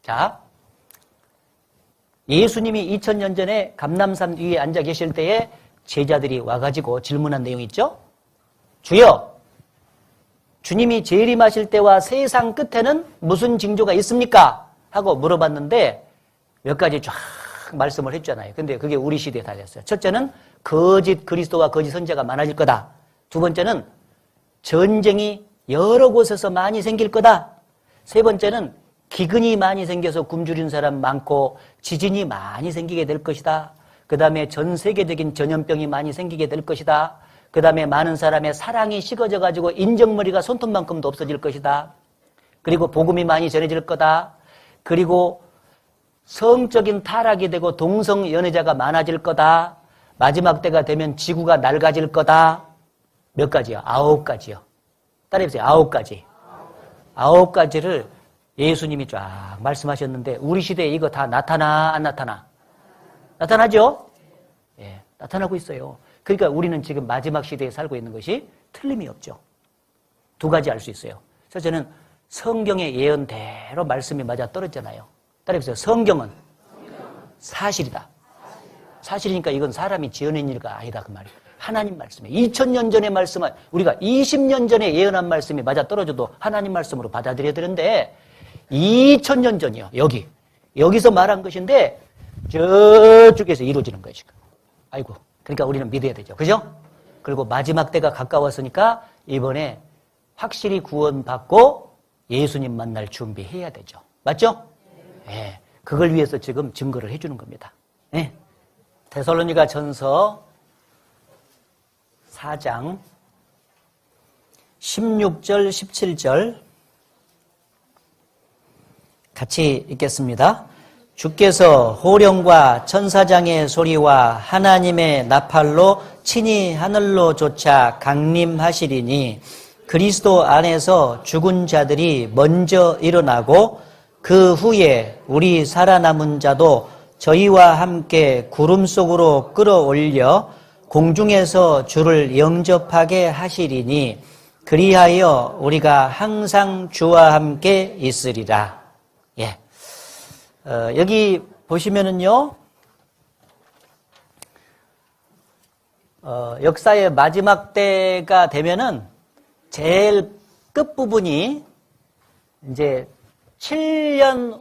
자, 예수님이 2000년 전에 감람산 위에 앉아 계실 때에 제자들이 와가지고 질문한 내용이 있죠? 주여, 주님이 재림하실 때와 세상 끝에는 무슨 징조가 있습니까? 하고 물어봤는데 몇 가지 쫙 말씀을 했잖아요. 근데 그게 우리 시대에 달렸어요. 첫째는 거짓 그리스도와 거짓 선지자가 많아질 거다. 두 번째는 전쟁이 여러 곳에서 많이 생길 거다. 세 번째는 기근이 많이 생겨서 굶주린 사람 많고 지진이 많이 생기게 될 것이다. 그 다음에 전 세계적인 전염병이 많이 생기게 될 것이다. 그 다음에 많은 사람의 사랑이 식어져가지고 인정머리가 손톱만큼도 없어질 것이다. 그리고 복음이 많이 전해질 거다. 그리고 성적인 타락이 되고 동성 연애자가 많아질 거다. 마지막 때가 되면 지구가 낡아질 거다. 몇 가지요? 9가지요. 따라해보세요. 9가지. 9가지를 예수님이 쫙 말씀하셨는데 우리 시대에 이거 다 나타나 안 나타나? 나타나죠? 예, 나타나고 있어요. 그러니까 우리는 지금 마지막 시대에 살고 있는 것이 틀림이 없죠. 두 가지 알 수 있어요. 첫째는 성경의 예언대로 말씀이 맞아 떨어졌잖아요. 따라해보세요. 성경은 사실이다. 사실이니까 이건 사람이 지어낸 일가 아니다 그 말이에요. 하나님 말씀이에요. 2000년 전의 말씀은 우리가 20년 전에 예언한 말씀이 맞아 떨어져도 하나님 말씀으로 받아들여야 되는데 2000년 전이요. 여기서 말한 것인데 저쪽에서 이루어지는 거예요 지금. 아이고, 그러니까 우리는 믿어야 되죠. 그죠? 그리고 마지막 때가 가까웠으니까 이번에 확실히 구원받고 예수님 만날 준비해야 되죠. 맞죠? 예, 그걸 위해서 지금 증거를 해주는 겁니다. 예. 데살로니가 전서 4장 16절 17절 같이 읽겠습니다. 주께서 호령과 천사장의 소리와 하나님의 나팔로 친히 하늘로 쫓아 강림하시리니 그리스도 안에서 죽은 자들이 먼저 일어나고 그 후에 우리 살아남은 자도 저희와 함께 구름 속으로 끌어올려 공중에서 주를 영접하게 하시리니 그리하여 우리가 항상 주와 함께 있으리라. 예. 여기 보시면은요, 역사의 마지막 때가 되면은 제일 끝부분이 이제 7년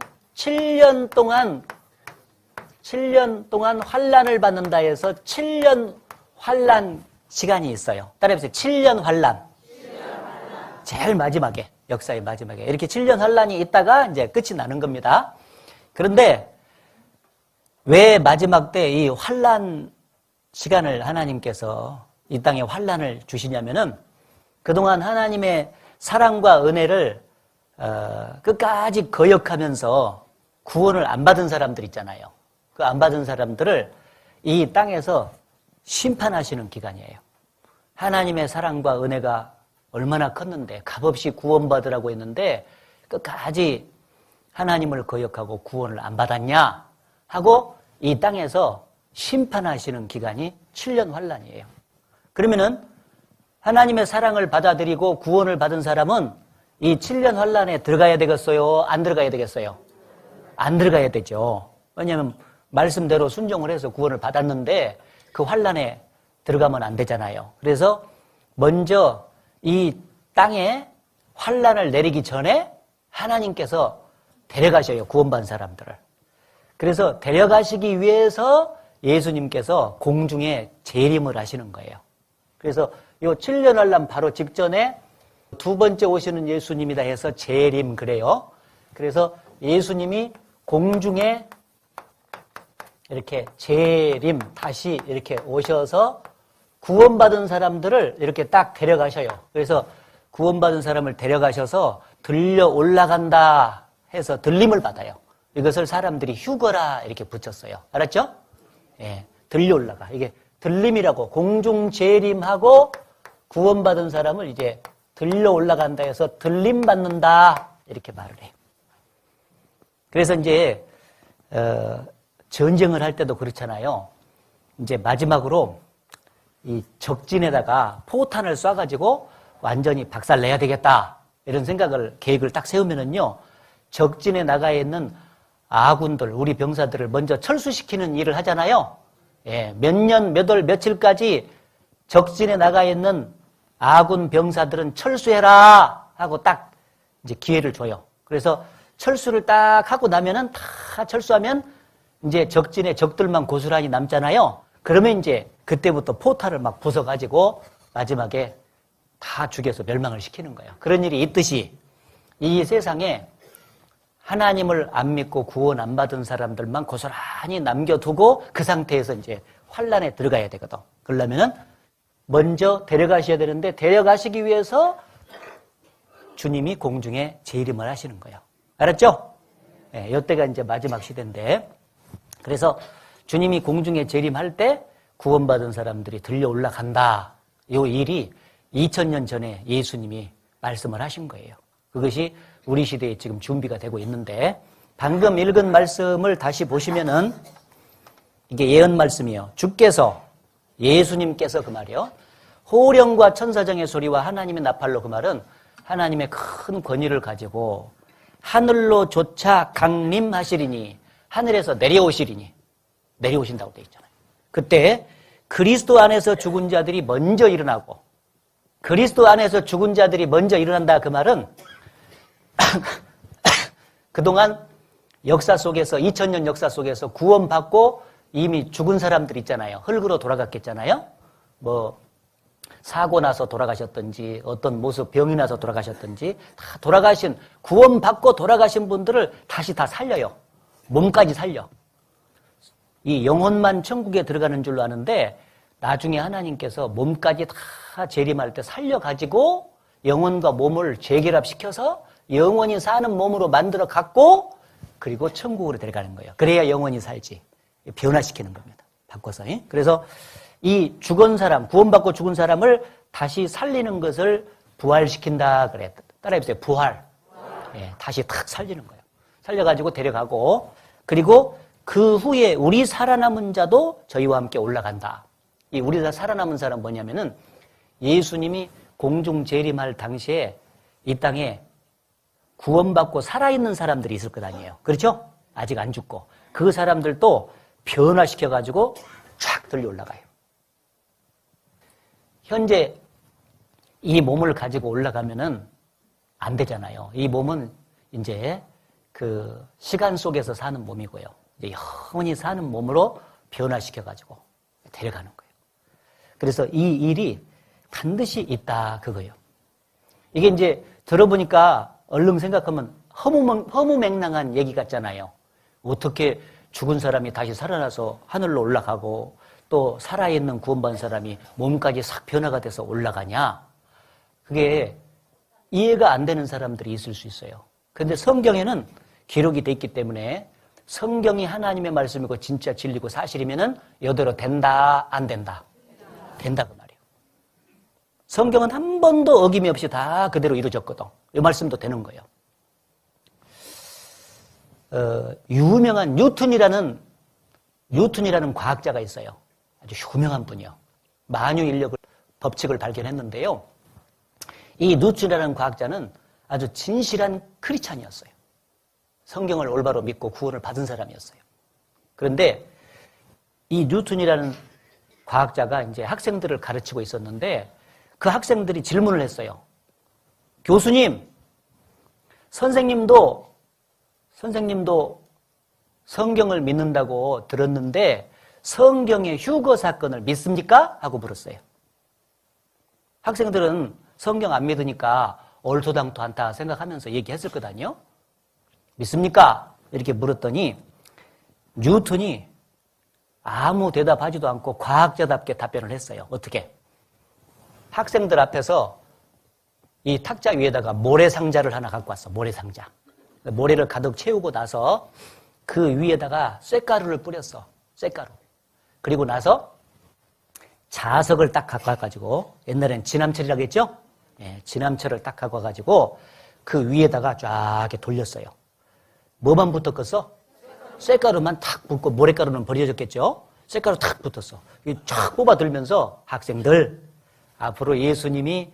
동안 환란을 받는다 해서 7년 환란 시간이 있어요. 따라해보세요. 7년 환란. 제일 마지막에, 역사의 마지막에. 이렇게 7년 환란이 있다가 이제 끝이 나는 겁니다. 그런데 왜 마지막 때 이 환란 시간을 하나님께서 이 땅에 환란을 주시냐면은 그동안 하나님의 사랑과 은혜를 끝까지 거역하면서 구원을 안 받은 사람들 있잖아요. 그 안 받은 사람들을 이 땅에서 심판하시는 기간이에요. 하나님의 사랑과 은혜가 얼마나 컸는데 값없이 구원받으라고 했는데 끝까지 하나님을 거역하고 구원을 안 받았냐 하고 이 땅에서 심판하시는 기간이 7년 환란이에요. 그러면은 하나님의 사랑을 받아들이고 구원을 받은 사람은 이 7년 환란에 들어가야 되겠어요? 안 들어가야 되겠어요? 안 들어가야 되죠. 왜냐하면 말씀대로 순종을 해서 구원을 받았는데 그 환란에 들어가면 안 되잖아요. 그래서 먼저 이 땅에 환란을 내리기 전에 하나님께서 데려가셔요. 구원받은 사람들을. 그래서 데려가시기 위해서 예수님께서 공중에 재림을 하시는 거예요. 그래서 이 7년 환란 바로 직전에 두 번째 오시는 예수님이다 해서 재림 그래요. 그래서 예수님이 공중에 이렇게 재림 다시 이렇게 오셔서 구원받은 사람들을 이렇게 딱 데려가셔요. 그래서 구원받은 사람을 데려가셔서 들려 올라간다 해서 들림을 받아요. 이것을 사람들이 휴거라 이렇게 붙였어요. 알았죠? 예, 들려 올라가. 이게 들림이라고 공중 재림하고 구원받은 사람을 이제 들려 올라간다 해서 들림 받는다 이렇게 말을 해요. 그래서 이제 전쟁을 할 때도 그렇잖아요. 이제 마지막으로 이 적진에다가 포탄을 쏴가지고 완전히 박살내야 되겠다 이런 계획을 딱 세우면은요 적진에 나가 있는 아군들, 우리 병사들을 먼저 철수시키는 일을 하잖아요. 예, 몇 년, 몇 월, 며칠까지 적진에 나가 있는 아군 병사들은 철수해라 하고 딱 이제 기회를 줘요. 그래서 철수를 딱 하고 나면은 다 철수하면 이제 적진에 적들만 고스란히 남잖아요. 그러면 이제 그때부터 포탈을 막 부숴가지고 마지막에 다 죽여서 멸망을 시키는 거예요. 그런 일이 있듯이 이 세상에 하나님을 안 믿고 구원 안 받은 사람들만 고스란히 남겨두고 그 상태에서 이제 환란에 들어가야 되거든. 그러려면은 먼저 데려가셔야 되는데 데려가시기 위해서 주님이 공중에 재림을 하시는 거예요. 알았죠? 네, 이때가 이제 마지막 시대인데 그래서 주님이 공중에 재림할 때 구원받은 사람들이 들려 올라간다. 이 일이 2000년 전에 예수님이 말씀을 하신 거예요. 그것이 우리 시대에 지금 준비가 되고 있는데 방금 읽은 말씀을 다시 보시면은 이게 예언 말씀이에요. 주께서 예수님께서 그 말이요. 호령과 천사장의 소리와 하나님의 나팔로 그 말은 하나님의 큰 권위를 가지고 하늘로 조차 강림하시리니 하늘에서 내려오시리니 내려오신다고 되어 있잖아요. 그때 그리스도 안에서 죽은 자들이 먼저 일어나고 그리스도 안에서 죽은 자들이 먼저 일어난다 그 말은 그동안 역사 속에서 2000년 역사 속에서 구원받고 이미 죽은 사람들 있잖아요. 흙으로 돌아갔겠잖아요. 뭐 사고 나서 돌아가셨든지 어떤 모습 병이 나서 돌아가셨든지 다 돌아가신 구원받고 돌아가신 분들을 다시 다 살려요. 몸까지 살려. 이 영혼만 천국에 들어가는 줄로 아는데 나중에 하나님께서 몸까지 다 재림할 때 살려가지고 영혼과 몸을 재결합시켜서 영원히 사는 몸으로 만들어 갖고 그리고 천국으로 데려가는 거예요. 그래야 영원히 살지. 변화시키는 겁니다. 바꿔서. 그래서 이 죽은 사람, 구원받고 죽은 사람을 다시 살리는 것을 부활시킨다 그래. 따라해보세요. 부활. 예, 다시 탁 살리는 거예요. 살려가지고 데려가고 그리고 그 후에 우리 살아남은 자도 저희와 함께 올라간다. 이 우리가 살아남은 사람 뭐냐면은 예수님이 공중 재림할 당시에 이 땅에 구원받고 살아있는 사람들이 있을 것 아니에요. 그렇죠? 아직 안 죽고. 그 사람들도 변화시켜가지고 쫙 들려 올라가요. 현재 이 몸을 가지고 올라가면은 안 되잖아요. 이 몸은 이제 그 시간 속에서 사는 몸이고요. 이제 영원히 사는 몸으로 변화시켜가지고 데려가는 거예요. 그래서 이 일이 반드시 있다 그거예요. 이게 이제 들어보니까 얼른 생각하면 허무맹랑한 얘기 같잖아요. 어떻게 죽은 사람이 다시 살아나서 하늘로 올라가고 또 살아있는 구원받은 사람이 몸까지 싹 변화가 돼서 올라가냐. 그게 이해가 안 되는 사람들이 있을 수 있어요. 그런데 성경에는 기록이 돼 있기 때문에 성경이 하나님의 말씀이고 진짜 진리고 사실이면은 이대로 된다 안 된다? 된다 그 말이에요. 성경은 한 번도 어김이 없이 다 그대로 이루어졌거든. 이 말씀도 되는 거예요. 유명한 뉴턴이라는 과학자가 있어요. 아주 유명한 분이요. 만유인력 법칙을 발견했는데요. 이 뉴턴이라는 과학자는 아주 진실한 크리스찬이었어요. 성경을 올바로 믿고 구원을 받은 사람이었어요. 그런데 이 뉴턴이라는 과학자가 이제 학생들을 가르치고 있었는데 그 학생들이 질문을 했어요. 교수님, 선생님도 성경을 믿는다고 들었는데 성경의 휴거 사건을 믿습니까? 하고 물었어요. 학생들은 성경 안 믿으니까 얼토당토않다 생각하면서 얘기했을 것 아니에요? 믿습니까? 이렇게 물었더니 뉴턴이 아무 대답하지도 않고 과학자답게 답변을 했어요. 어떻게? 학생들 앞에서 이 탁자 위에다가 모래상자를 하나 갖고 왔어. 모래상자. 모래를 가득 채우고 나서 그 위에다가 쇳가루를 뿌렸어. 쇳가루. 그리고 나서 자석을 딱 갖고 와가지고 옛날엔 진함철이라고 했죠? 예, 진함철을 딱 갖고 와가지고 그 위에다가 쫙 이렇게 돌렸어요. 뭐만 붙었겠어? 쇳가루만 탁 붙고 모래가루는 버려졌겠죠? 쇳가루 탁 붙었어. 쫙 뽑아 들면서 학생들 앞으로 예수님이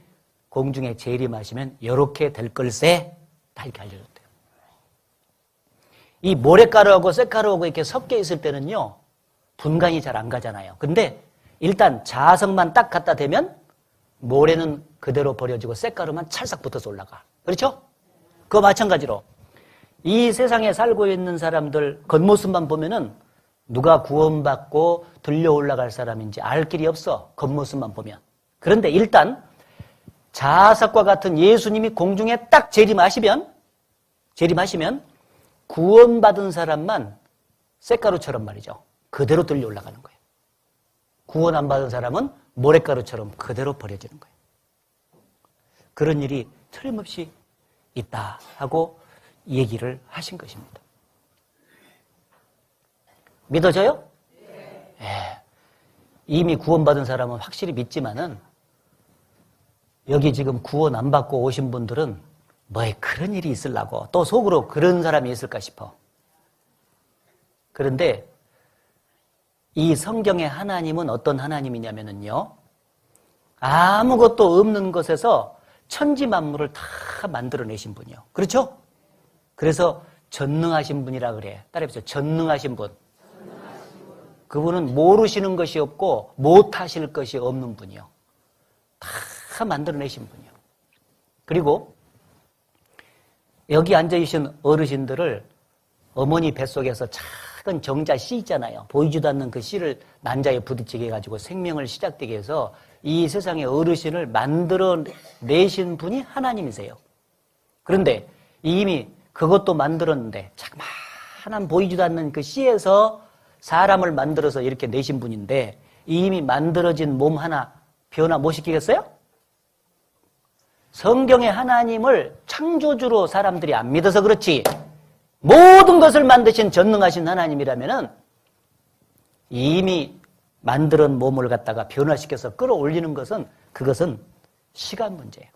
공중에 재림하시면 이렇게 될 걸세 다 이렇게 알려줬대요. 이 모래가루하고 쇳가루하고 이렇게 섞여 있을 때는요, 분간이 잘 안 가잖아요. 근데 일단 자석만 딱 갖다 대면 모래는 그대로 버려지고 쇳가루만 찰싹 붙어서 올라가. 그렇죠? 그거 마찬가지로 이 세상에 살고 있는 사람들 겉모습만 보면은 누가 구원받고 들려 올라갈 사람인지 알 길이 없어. 겉모습만 보면. 그런데 일단 자석과 같은 예수님이 공중에 딱 재림하시면 구원받은 사람만 쇳가루처럼 말이죠. 그대로 들려 올라가는 거예요. 구원 안 받은 사람은 모래가루처럼 그대로 버려지는 거예요. 그런 일이 틀림없이 있다 하고 얘기를 하신 것입니다. 믿어져요? 네. 이미 구원받은 사람은 확실히 믿지만은 여기 지금 구원 안 받고 오신 분들은 뭐에 그런 일이 있으려고 또 속으로 그런 사람이 있을까 싶어. 그런데 이 성경의 하나님은 어떤 하나님이냐면요, 아무것도 없는 것에서 천지 만물을 다 만들어내신 분이요. 그렇죠? 그래서 전능하신 분이라 그래. 따라해보세요. 전능하신 분. 그분은 모르시는 것이 없고 못하실 것이 없는 분이요. 다 만들어내신 분이요. 그리고 여기 앉아계신 어르신들을 어머니 뱃속에서 작은 정자 씨 있잖아요. 보이지도 않는 그 씨를 난자에 부딪히게 해가지고 생명을 시작되게 해서 이 세상의 어르신을 만들어내신 분이 하나님이세요. 그런데 이미 그것도 만들었는데 자그마한 보이지도 않는 그 씨에서 사람을 만들어서 이렇게 내신 분인데 이미 만들어진 몸 하나 변화 못 시키겠어요? 성경의 하나님을 창조주로 사람들이 안 믿어서 그렇지 모든 것을 만드신 전능하신 하나님이라면은 이미 만들은 몸을 갖다가 변화시켜서 끌어올리는 것은 그것은 시간 문제예요.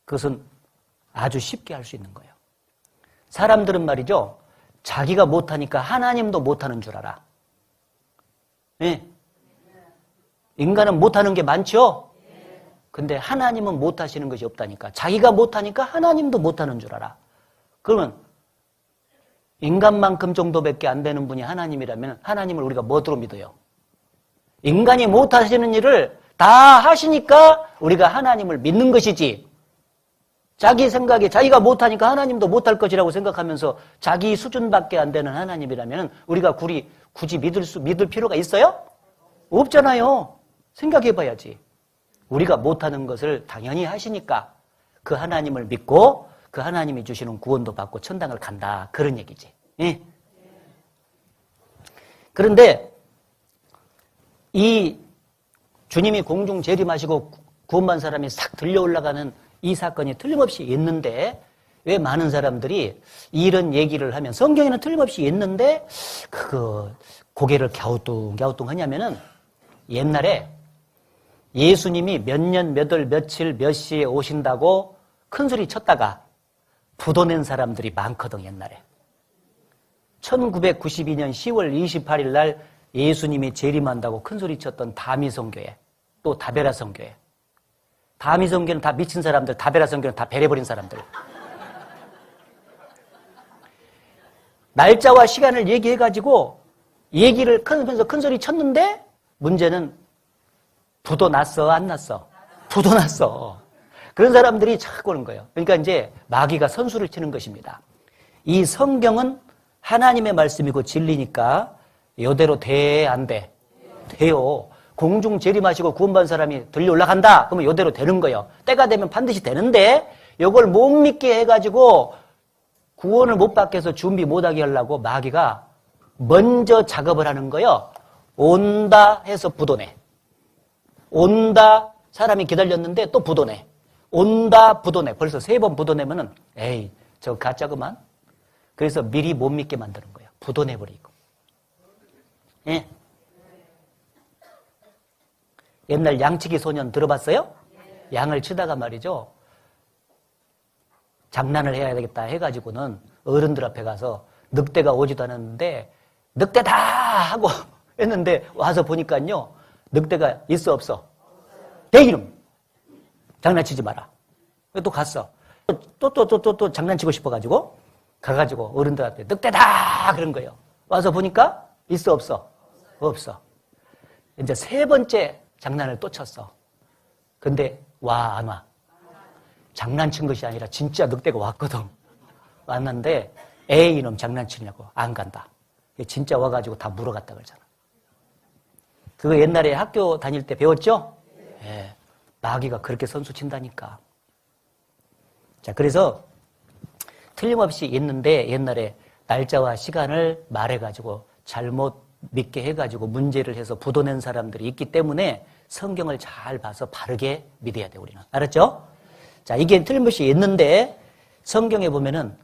그것은 아주 쉽게 할 수 있는 거예요. 사람들은 말이죠, 자기가 못하니까 하나님도 못하는 줄 알아. 네. 인간은 못하는 게 많죠? 근데 하나님은 못하시는 것이 없다니까. 자기가 못하니까 하나님도 못하는 줄 알아. 그러면 인간만큼 정도밖에 안 되는 분이 하나님이라면 하나님을 우리가 뭐로 믿어요? 인간이 못하시는 일을 다 하시니까 우리가 하나님을 믿는 것이지, 자기 생각에 자기가 못하니까 하나님도 못할 것이라고 생각하면서 자기 수준밖에 안 되는 하나님이라면 우리가 굳이 믿을 필요가 있어요? 없잖아요. 생각해봐야지. 우리가 못하는 것을 당연히 하시니까 그 하나님을 믿고 그 하나님이 주시는 구원도 받고 천당을 간다. 그런 얘기지. 예? 그런데 이 주님이 공중 재림하시고 구원받은 사람이 싹 들려 올라가는 이 사건이 틀림없이 있는데 왜 많은 사람들이 이런 얘기를 하면 성경에는 틀림없이 있는데 고개를 갸우뚱 하냐면은 옛날에 예수님이 몇 년, 몇 월, 며칠, 몇 시에 오신다고 큰소리 쳤다가 부도낸 사람들이 많거든, 옛날에. 1992년 10월 28일 날 예수님이 재림한다고 큰소리 쳤던 다미성교회, 또 다베라성교회. 다미성교회는 다 미친 사람들, 다베라성교회는 다 배려버린 사람들. 날짜와 시간을 얘기해가지고 얘기를 하면서 큰소리 쳤는데 문제는 부도 났어, 안 났어? 부도 났어. 그런 사람들이 자꾸 오는 거예요. 그러니까 이제 마귀가 선수를 치는 것입니다. 이 성경은 하나님의 말씀이고 진리니까 이대로 돼, 안 돼? 돼요. 공중 재림하시고 구원받은 사람이 들려 올라간다. 그러면 이대로 되는 거예요. 때가 되면 반드시 되는데 이걸 못 믿게 해가지고 구원을 못 받게 해서 준비 못하게 하려고 마귀가 먼저 작업을 하는 거예요. 온다 해서 부도내. 온다, 사람이 기다렸는데 또 부도내. 온다, 부도내. 벌써 3번 부도내면은 에이, 저거 가짜구만. 그래서 미리 못 믿게 만드는 거예요. 부도내버리고. 예. 옛날 양치기 소년 들어봤어요? 양을 치다가 말이죠. 장난을 해야 되겠다 해가지고는 어른들 앞에 가서 늑대가 오지도 않았는데 늑대다 하고 했는데 와서 보니까요. 늑대가 있어 없어? 내 이름 장난치지 마라. 또 갔어. 또 장난치고 싶어가지고 가가지고 어른들한테 늑대다! 그런 거예요. 와서 보니까 있어, 없어? 없어. 이제 세 번째 장난을 또 쳤어. 근데 와, 안 와. 장난친 것이 아니라 진짜 늑대가 왔거든. 왔는데 에이 이놈 장난치냐고 안 간다. 진짜 와가지고 다 물어갔다 그러잖아. 그거 옛날에 학교 다닐 때 배웠죠? 예. 마귀가 그렇게 선수 친다니까. 자, 그래서 틀림없이 있는데 옛날에 날짜와 시간을 말해가지고 잘못 믿게 해가지고 문제를 해서 부도낸 사람들이 있기 때문에 성경을 잘 봐서 바르게 믿어야 돼, 우리는. 알았죠? 자, 이게 틀림없이 있는데 성경에 보면은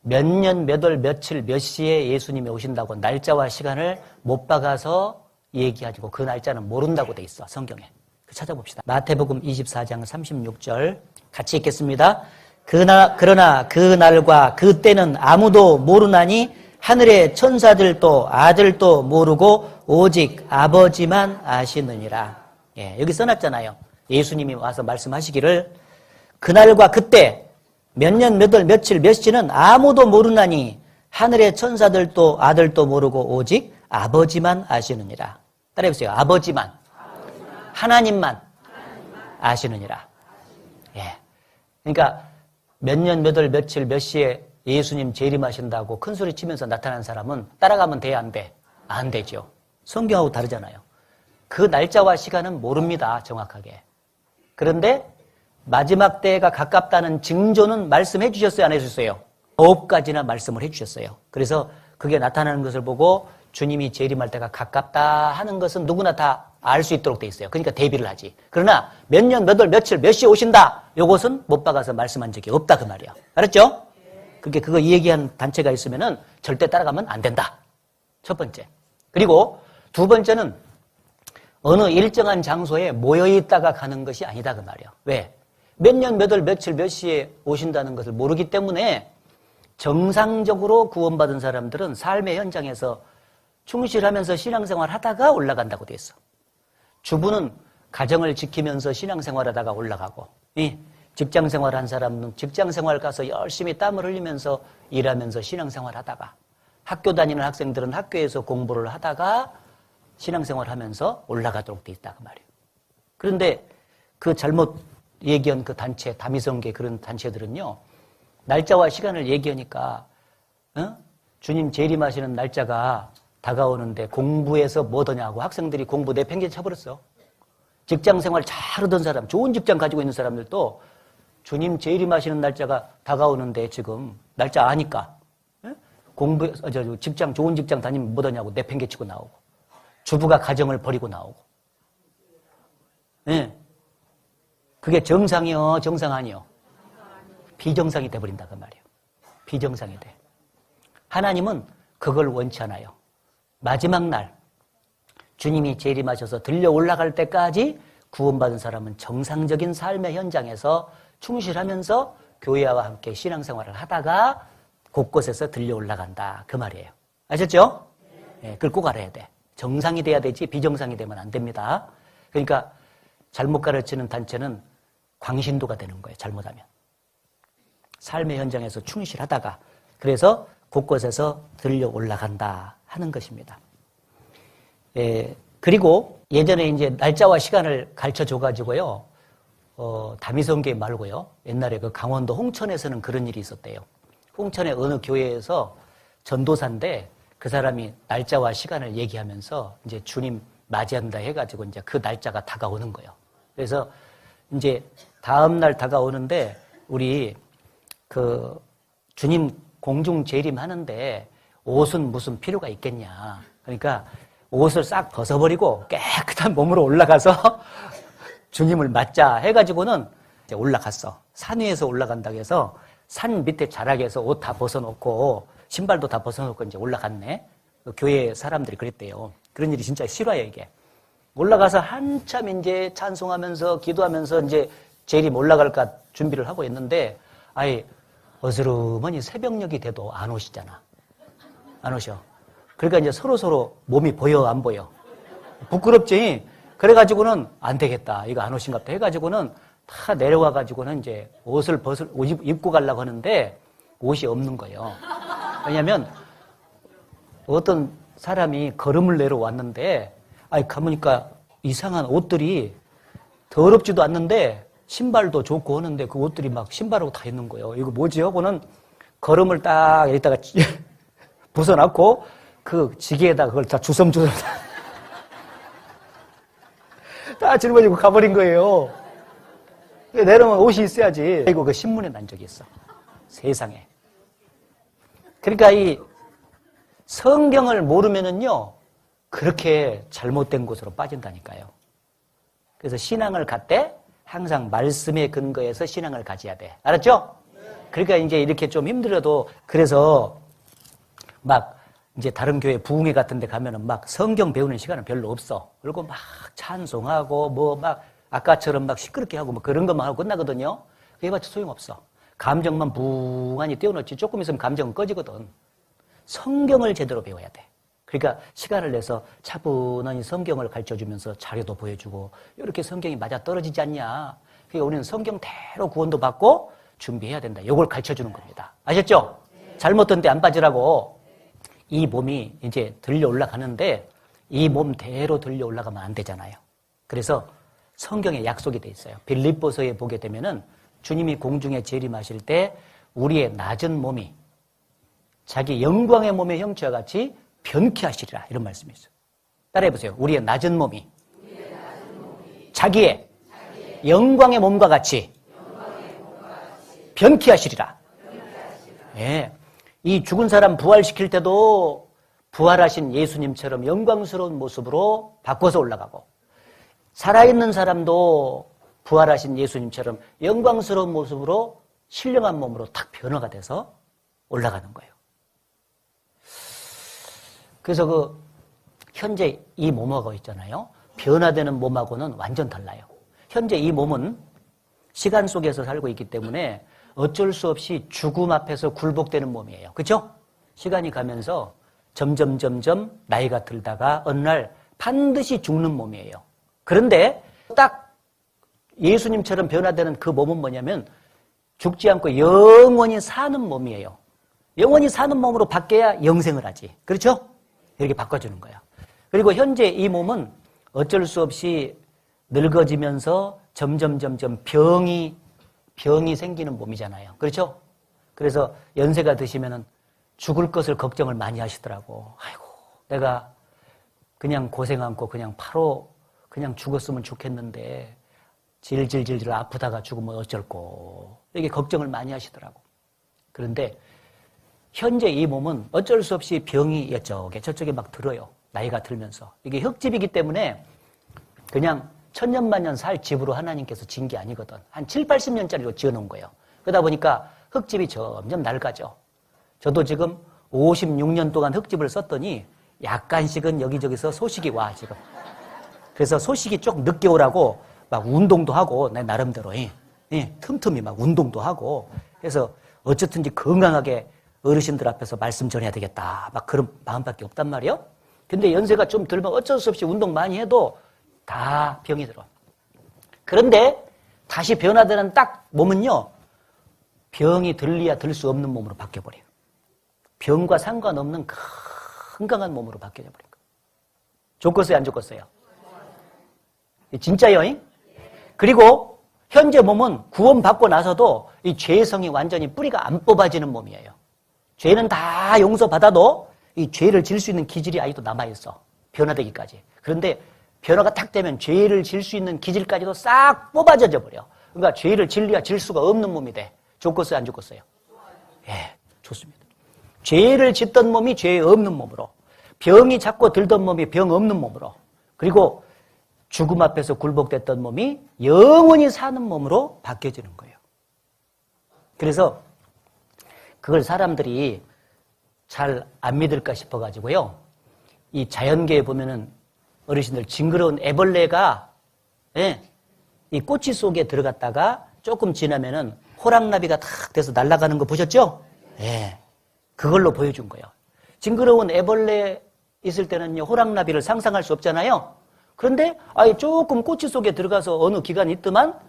몇 년, 몇 월, 며칠, 몇 시에 예수님이 오신다고 날짜와 시간을 못 박아서 얘기하고 그 날짜는 모른다고 돼 있어, 성경에. 찾아봅시다. 마태복음 24장 36절 같이 읽겠습니다. 그러나 그 날과 그 때는 아무도 모르나니 하늘의 천사들도 아들도 모르고 오직 아버지만 아시느니라. 예, 여기 써놨잖아요. 예수님이 와서 말씀하시기를 그날과 그때 몇 년, 몇 월, 며칠, 몇 시는 아무도 모르나니 하늘의 천사들도 아들도 모르고 오직 아버지만 아시느니라. 따라해보세요. 아버지만. 하나님만 아시느니라. 예. 그러니까 몇 년, 몇 월, 며칠, 몇 시에 예수님 재림하신다고 큰 소리 치면서 나타난 사람은 따라가면 돼, 안 돼? 안 되죠. 성경하고 다르잖아요. 그 날짜와 시간은 모릅니다, 정확하게. 그런데 마지막 때가 가깝다는 징조는 말씀해 주셨어요, 안 해주셨어요? 9가지나 말씀을 해 주셨어요. 그래서 그게 나타나는 것을 보고 주님이 재림할 때가 가깝다 하는 것은 누구나 다 알 수 있도록 돼 있어요. 그러니까 대비를 하지. 그러나 몇 년, 몇 월, 며칠, 몇 시에 오신다. 요것은 못 박아서 말씀한 적이 없다 그 말이야. 알았죠? 그렇게 그거 이 얘기한 단체가 있으면은 절대 따라가면 안 된다. 첫 번째. 그리고 두 번째는 어느 일정한 장소에 모여 있다가 가는 것이 아니다 그 말이야. 왜? 몇 년, 몇 월, 며칠, 몇 시에 오신다는 것을 모르기 때문에 정상적으로 구원받은 사람들은 삶의 현장에서 충실하면서 신앙생활 하다가 올라간다고 돼 있어. 주부는 가정을 지키면서 신앙생활 하다가 올라가고, 직장생활 한 사람은 직장생활 가서 열심히 땀을 흘리면서 일하면서 신앙생활 하다가, 학교 다니는 학생들은 학교에서 공부를 하다가 신앙생활 하면서 올라가도록 돼 있다 그 말이에요. 그런데 그 잘못 얘기한 그 단체, 다미성계 그런 단체들은요, 날짜와 시간을 얘기하니까 주님 재림하시는 날짜가 다가오는데 공부해서 뭐더냐고 학생들이 공부 내팽개 쳐버렸어. 직장생활 잘하던 사람, 좋은 직장 가지고 있는 사람들도 주님 재림하시는 날짜가 다가오는데 지금 날짜 아니까 직장 좋은 직장 다니면 뭐더냐고 내팽개 치고 나오고, 주부가 가정을 버리고 나오고. 네. 그게 정상이요, 정상 아니요? 비정상이 돼버린다 그 말이에요. 비정상이 돼. 하나님은 그걸 원치 않아요. 마지막 날 주님이 재림하셔서 들려 올라갈 때까지 구원받은 사람은 정상적인 삶의 현장에서 충실하면서 교회와 함께 신앙생활을 하다가 곳곳에서 들려 올라간다 그 말이에요. 아셨죠? 네, 그걸 꼭 알아야 돼. 정상이 돼야 되지 비정상이 되면 안 됩니다. 그러니까 잘못 가르치는 단체는 광신도가 되는 거예요. 잘못하면. 삶의 현장에서 충실하다가 그래서 곳곳에서 들려 올라간다 하는 것입니다. 그리고 예전에 이제 날짜와 시간을 가르쳐 줘가지고요, 다미성교회 말고요, 옛날에 그 강원도 홍천에서는 그런 일이 있었대요. 홍천의 어느 교회에서 전도사인데 그 사람이 날짜와 시간을 얘기하면서 이제 주님 맞이한다 해가지고 이제 그 날짜가 다가오는 거예요. 그래서 이제 다음 날 다가오는데 우리 그 주님 공중 재림 하는데 옷은 무슨 필요가 있겠냐. 그러니까 옷을 싹 벗어버리고 깨끗한 몸으로 올라가서 주님을 맞자 해가지고는 이제 올라갔어. 산 위에서 올라간다고 해서 산 밑에 자락에서 옷 다 벗어놓고 신발도 다 벗어놓고 이제 올라갔네. 그 교회 사람들이 그랬대요. 그런 일이 진짜 싫어요, 이게. 올라가서 한참 이제 찬송하면서 기도하면서 이제 재림 올라갈까 준비를 하고 있는데 아예 어스름하니 새벽녘이 돼도 안 오시잖아. 안 오셔. 그러니까 이제 서로 몸이 보여 안 보여. 부끄럽지. 그래가지고는 안 되겠다. 이거 안 오신갑다 해가지고는 다 내려와가지고는 이제 옷을 입고 가려고 하는데 옷이 없는 거예요. 왜냐면 어떤 사람이 걸음을 내려왔는데 가보니까 이상한 옷들이 더럽지도 않는데 신발도 좋고 하는데 그 옷들이 막 신발하고 다 있는 거예요. 이거 뭐지? 하고는 걸음을 딱 여기다가 부숴놨고 그 지게에다 그걸 다 주섬주섬 다 짊어지고 가버린 거예요. 내려오면 옷이 있어야지. 이거 그 신문에 난 적이 있어. 세상에. 그러니까 이 성경을 모르면은요, 그렇게 잘못된 곳으로 빠진다니까요. 그래서 신앙을 갖되 항상 말씀에 근거해서 신앙을 가져야 돼. 알았죠? 그러니까 이제 이렇게 좀 힘들어도 그래서 막 이제 다른 교회 부흥회 같은 데 가면은 막 성경 배우는 시간은 별로 없어. 그리고 막 찬송하고 뭐 막 아까처럼 막 시끄럽게 하고 뭐 그런 것만 하고 끝나거든요. 그게 맞지 소용없어. 감정만 붕하니 띄워놓지 조금 있으면 감정은 꺼지거든. 성경을 제대로 배워야 돼. 그러니까 시간을 내서 차분히 성경을 가르쳐주면서 자료도 보여주고 이렇게 성경이 맞아 떨어지지 않냐. 그러니까 우리는 성경대로 구원도 받고 준비해야 된다. 이걸 가르쳐주는 겁니다. 아셨죠? 잘못된 데 안 빠지라고. 이 몸이 이제 들려 올라가는데 이 몸대로 들려 올라가면 안 되잖아요. 그래서 성경에 약속이 돼 있어요. 빌립보서에 보게 되면은 주님이 공중에 재림하실 때 우리의 낮은 몸이 자기 영광의 몸의 형체와 같이 변케 하시리라. 이런 말씀이 있어요. 따라해보세요. 우리의 낮은 몸이 자기의 영광의 몸과 같이 변케 하시리라. 예. 이 죽은 사람 부활시킬 때도 부활하신 예수님처럼 영광스러운 모습으로 바꿔서 올라가고, 살아있는 사람도 부활하신 예수님처럼 영광스러운 모습으로 신령한 몸으로 탁 변화가 돼서 올라가는 거예요. 그래서 현재 이 몸하고 있잖아요. 변화되는 몸하고는 완전 달라요. 현재 이 몸은 시간 속에서 살고 있기 때문에 어쩔 수 없이 죽음 앞에서 굴복되는 몸이에요. 그렇죠? 시간이 가면서 점점 나이가 들다가 어느 날 반드시 죽는 몸이에요. 그런데 딱 예수님처럼 변화되는 그 몸은 뭐냐면 죽지 않고 영원히 사는 몸이에요. 영원히 사는 몸으로 바뀌어야 영생을 하지. 그렇죠? 이렇게 바꿔주는 거야. 그리고 현재 이 몸은 어쩔 수 없이 늙어지면서 점점 병이 생기는 몸이잖아요. 그렇죠? 그래서 연세가 드시면은 죽을 것을 걱정을 많이 하시더라고. 아이고, 내가 그냥 고생 않고 그냥 바로 그냥 죽었으면 좋겠는데 질질질 아프다가 죽으면 어쩔꼬. 이렇게 걱정을 많이 하시더라고. 그런데 현재 이 몸은 어쩔 수 없이 병이 저쪽에 막 들어요. 나이가 들면서. 이게 흙집이기 때문에 그냥 천년만년 살 집으로 하나님께서 진 게 아니거든. 한 7, 80년짜리로 지어놓은 거예요. 그러다 보니까 흙집이 점점 낡아져. 저도 지금 56년 동안 흙집을 썼더니 약간씩은 여기저기서 소식이 와, 지금. 그래서 소식이 조금 늦게 오라고 막 운동도 하고, 내 나름대로, 틈틈이 막 운동도 하고, 해서 어쨌든지 건강하게 어르신들 앞에서 말씀 전해야 되겠다. 막 그런 마음밖에 없단 말이에요. 근데 연세가 좀 들면 어쩔 수 없이 운동 많이 해도 다 병이 들어. 그런데 다시 변화되는 딱 몸은요, 병이 들려야 들 수 없는 몸으로 바뀌어버려요. 병과 상관없는 건강한 몸으로 바뀌어버린 거예요. 좋겠어요, 안 좋겠어요? 진짜요? 그리고 현재 몸은 구원받고 나서도 이 죄성이 완전히 뿌리가 안 뽑아지는 몸이에요. 죄는 다 용서받아도 이 죄를 질 수 있는 기질이 아직도 남아있어. 변화되기까지. 그런데 변화가 딱 되면 죄를 질 수 있는 기질까지도 싹 뽑아져 버려. 그러니까 죄를 질려야 질 수가 없는 몸이 돼. 좋겠어요, 안 좋겠어요? 예, 좋습니다. 죄를 짓던 몸이 죄 없는 몸으로, 병이 자꾸 들던 몸이 병 없는 몸으로, 그리고 죽음 앞에서 굴복됐던 몸이 영원히 사는 몸으로 바뀌어지는 거예요. 그래서 그걸 사람들이 잘 안 믿을까 싶어가지고요. 이 자연계에 보면은 어르신들 징그러운 애벌레가 이 꼬치 속에 들어갔다가 조금 지나면은 호랑나비가 탁 돼서 날아가는 거 보셨죠? 예. 그걸로 보여준 거예요. 징그러운 애벌레 있을 때는요, 호랑나비를 상상할 수 없잖아요. 그런데 아예 조금 꼬치 속에 들어가서 어느 기간이 있더만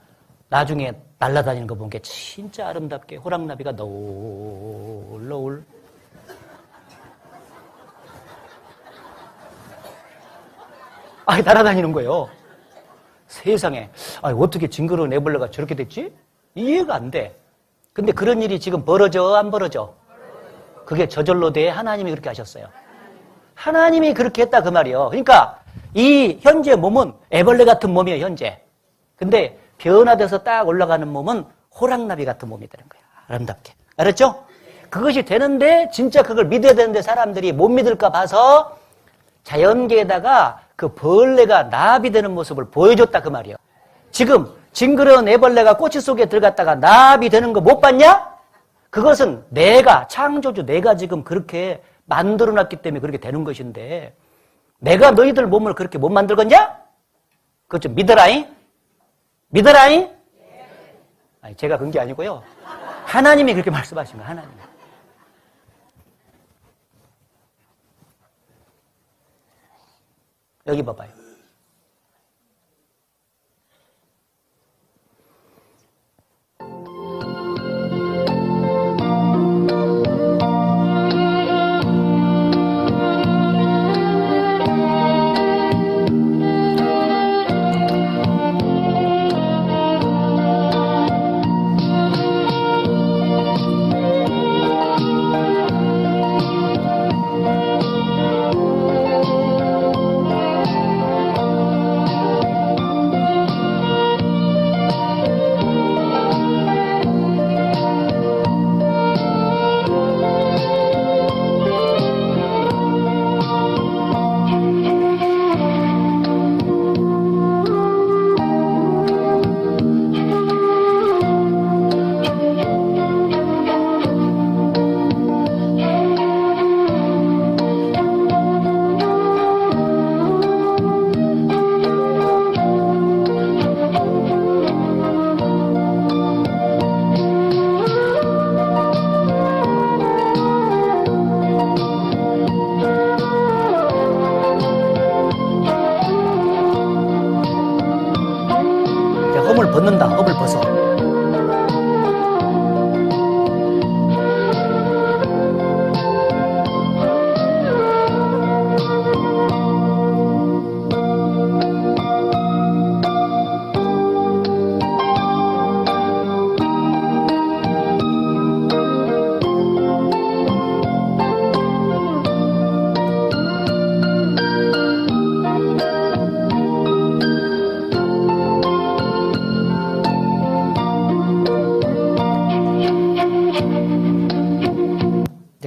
나중에 날아다니는 거 보니까 진짜 아름답게 호랑나비가 너울너울 날아다니는 거예요. 세상에, 어떻게 징그러운 애벌레가 저렇게 됐지? 이해가 안 돼. 근데 그런 일이 지금 벌어져, 안 벌어져? 그게 저절로 돼. 하나님이 그렇게 하셨어요. 하나님이 그렇게 했다 그 말이에요. 그러니까 이 현재 몸은 애벌레 같은 몸이에요, 현재. 근데 변화돼서 딱 올라가는 몸은 호랑나비 같은 몸이 되는 거야. 아름답게. 알았죠? 그것이 되는데 진짜 그걸 믿어야 되는데 사람들이 못 믿을까 봐서 자연계에다가 그 벌레가 나비 되는 모습을 보여줬다 그 말이에요. 지금 징그러운 애벌레가 꼬치 속에 들어갔다가 나비 되는 거 못 봤냐? 그것은 내가, 창조주 내가 지금 그렇게 만들어놨기 때문에 그렇게 되는 것인데 내가 너희들 몸을 그렇게 못 만들겠냐? 그것 좀 믿어라잉? 믿어라잉? 아니, 제가 그런 게 아니고요. 하나님이 그렇게 말씀하신 거예요. 하나님이. 여기 봐봐요. 험을 벗는다. 험을 벗어.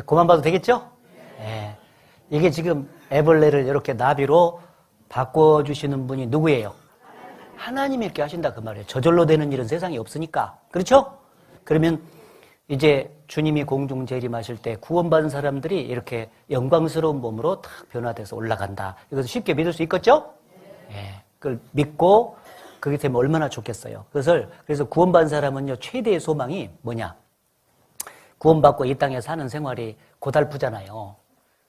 그만 봐도 되겠죠? 네. 이게 지금 애벌레를 이렇게 나비로 바꿔주시는 분이 누구예요? 하나님이 이렇게 하신다 그 말이에요. 저절로 되는 일은 세상에 없으니까. 그렇죠? 그러면 이제 주님이 공중 재림하실 때 구원받은 사람들이 이렇게 영광스러운 몸으로 탁 변화돼서 올라간다. 이것을 쉽게 믿을 수 있겠죠? 네. 그걸 믿고 그게 되면 얼마나 좋겠어요. 그래서 구원받은 사람은요, 최대의 소망이 뭐냐? 구원받고 이 땅에 사는 생활이 고달프잖아요.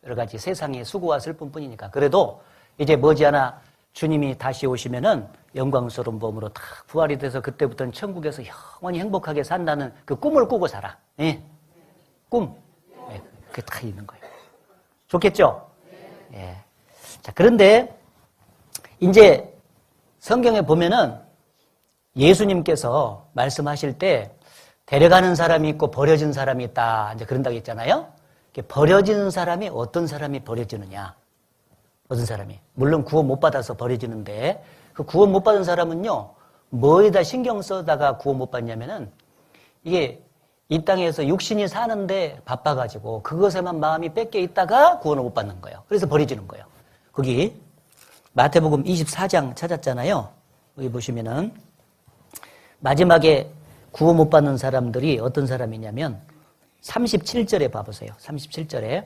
여러 가지 세상의 수고와 슬픔뿐이니까. 그래도 이제 머지않아 주님이 다시 오시면은 영광스러운 몸으로 다 부활이 돼서 그때부터는 천국에서 영원히 행복하게 산다는 그 꿈을 꾸고 살아. 예. 꿈. 예. 그게 다 있는 거예요. 좋겠죠? 예. 자, 그런데 이제 성경에 보면은 예수님께서 말씀하실 때 데려가는 사람이 있고 버려진 사람이 있다. 이제 그런다고 했잖아요. 버려지는 사람이 어떤 사람이 버려지느냐. 어떤 사람이. 물론 구원 못 받아서 버려지는데 그 구원 못 받은 사람은요. 뭐에다 신경 써다가 구원 못 받냐면은 이게 이 땅에서 육신이 사는데 바빠가지고 그것에만 마음이 뺏겨 있다가 구원을 못 받는 거예요. 그래서 버려지는 거예요. 거기 마태복음 24장 찾았잖아요. 여기 보시면은 마지막에 구원 못 받는 사람들이 어떤 사람이냐면 37절에 봐보세요. 37절에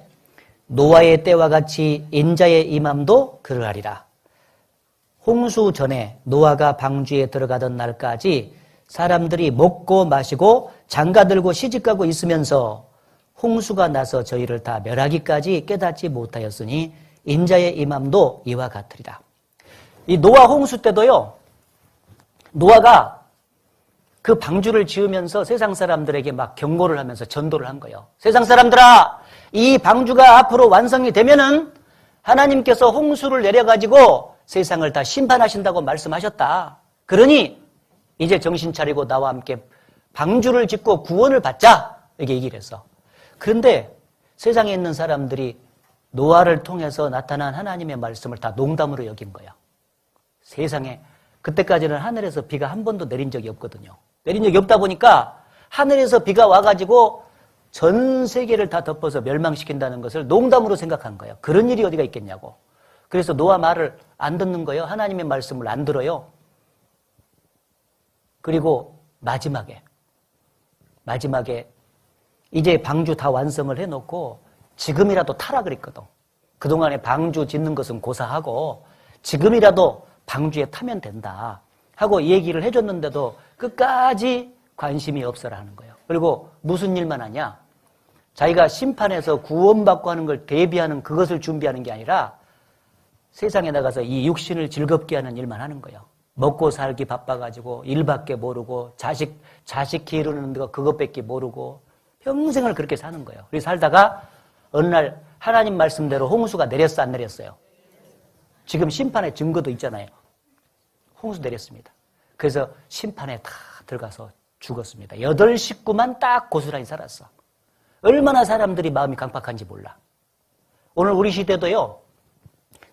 노아의 때와 같이 인자의 임함도 그러하리라. 홍수 전에 노아가 방주에 들어가던 날까지 사람들이 먹고 마시고 장가들고 시집가고 있으면서 홍수가 나서 저희를 다 멸하기까지 깨닫지 못하였으니 인자의 임함도 이와 같으리라. 이 노아 홍수 때도요. 노아가 그 방주를 지으면서 세상 사람들에게 막 경고를 하면서 전도를 한 거예요. 세상 사람들아, 이 방주가 앞으로 완성이 되면은 하나님께서 홍수를 내려가지고 세상을 다 심판하신다고 말씀하셨다. 그러니 이제 정신 차리고 나와 함께 방주를 짓고 구원을 받자. 이렇게 얘기를 했어. 그런데 세상에 있는 사람들이 노아를 통해서 나타난 하나님의 말씀을 다 농담으로 여긴 거야. 세상에 그때까지는 하늘에서 비가 한 번도 내린 적이 없거든요. 내린 적이 없다 보니까 하늘에서 비가 와가지고 전 세계를 다 덮어서 멸망시킨다는 것을 농담으로 생각한 거예요. 그런 일이 어디가 있겠냐고. 그래서 노아 말을 안 듣는 거예요. 하나님의 말씀을 안 들어요. 그리고 마지막에 이제 방주 다 완성을 해놓고 지금이라도 타라 그랬거든. 그동안에 방주 짓는 것은 고사하고 지금이라도 방주에 타면 된다 하고 얘기를 해줬는데도 끝까지 관심이 없어라 하는 거예요. 그리고 무슨 일만 하냐? 자기가 심판에서 구원받고 하는 걸 대비하는 그것을 준비하는 게 아니라 세상에 나가서 이 육신을 즐겁게 하는 일만 하는 거예요. 먹고 살기 바빠가지고 일밖에 모르고 자식 기르는 거 그것밖에 모르고 평생을 그렇게 사는 거예요. 그래서 살다가 어느 날 하나님 말씀대로 홍수가 내렸어 안 내렸어요? 지금 심판의 증거도 있잖아요. 홍수 내렸습니다. 그래서 심판에 다 들어가서 죽었습니다. 8 식구만 딱 고스란히 살았어. 얼마나 사람들이 마음이 강팍한지 몰라. 오늘 우리 시대도요.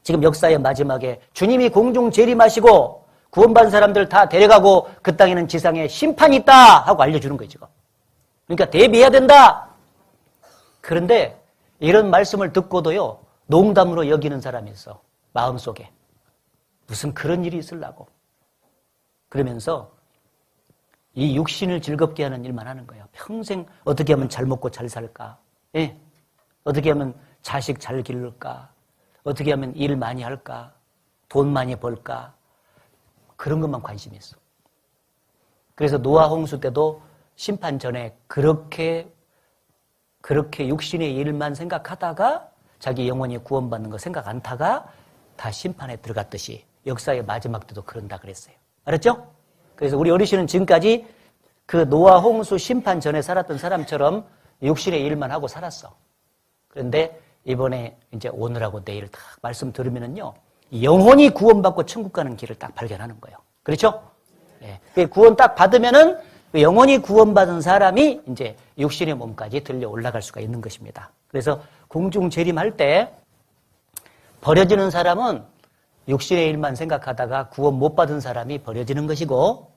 지금 역사의 마지막에 주님이 공중 재림하시고 구원받은 사람들 다 데려가고 그 땅에는 지상에 심판이 있다 하고 알려주는 거예요. 지금. 그러니까 대비해야 된다. 그런데 이런 말씀을 듣고도요. 농담으로 여기는 사람이 있어. 마음속에. 무슨 그런 일이 있으려고. 그러면서 이 육신을 즐겁게 하는 일만 하는 거예요. 평생 어떻게 하면 잘 먹고 잘 살까? 예? 어떻게 하면 자식 잘 기를까? 어떻게 하면 일 많이 할까? 돈 많이 벌까? 그런 것만 관심이 있어. 그래서 노아 홍수 때도 심판 전에 그렇게 육신의 일만 생각하다가 자기 영혼이 구원받는 거 생각 안 타가 다 심판에 들어갔듯이 역사의 마지막 때도 그런다 그랬어요. 알았죠? 그래서 우리 어르신은 지금까지 그 노아 홍수 심판 전에 살았던 사람처럼 육신의 일만 하고 살았어. 그런데 이번에 이제 오늘하고 내일 딱 말씀 들으면은요, 영혼이 구원받고 천국 가는 길을 딱 발견하는 거예요. 그렇죠? 예. 구원 딱 받으면은 영혼이 구원받은 사람이 이제 육신의 몸까지 들려 올라갈 수가 있는 것입니다. 그래서 공중 재림할 때 버려지는 사람은 육신의 일만 생각하다가 구원 못 받은 사람이 버려지는 것이고,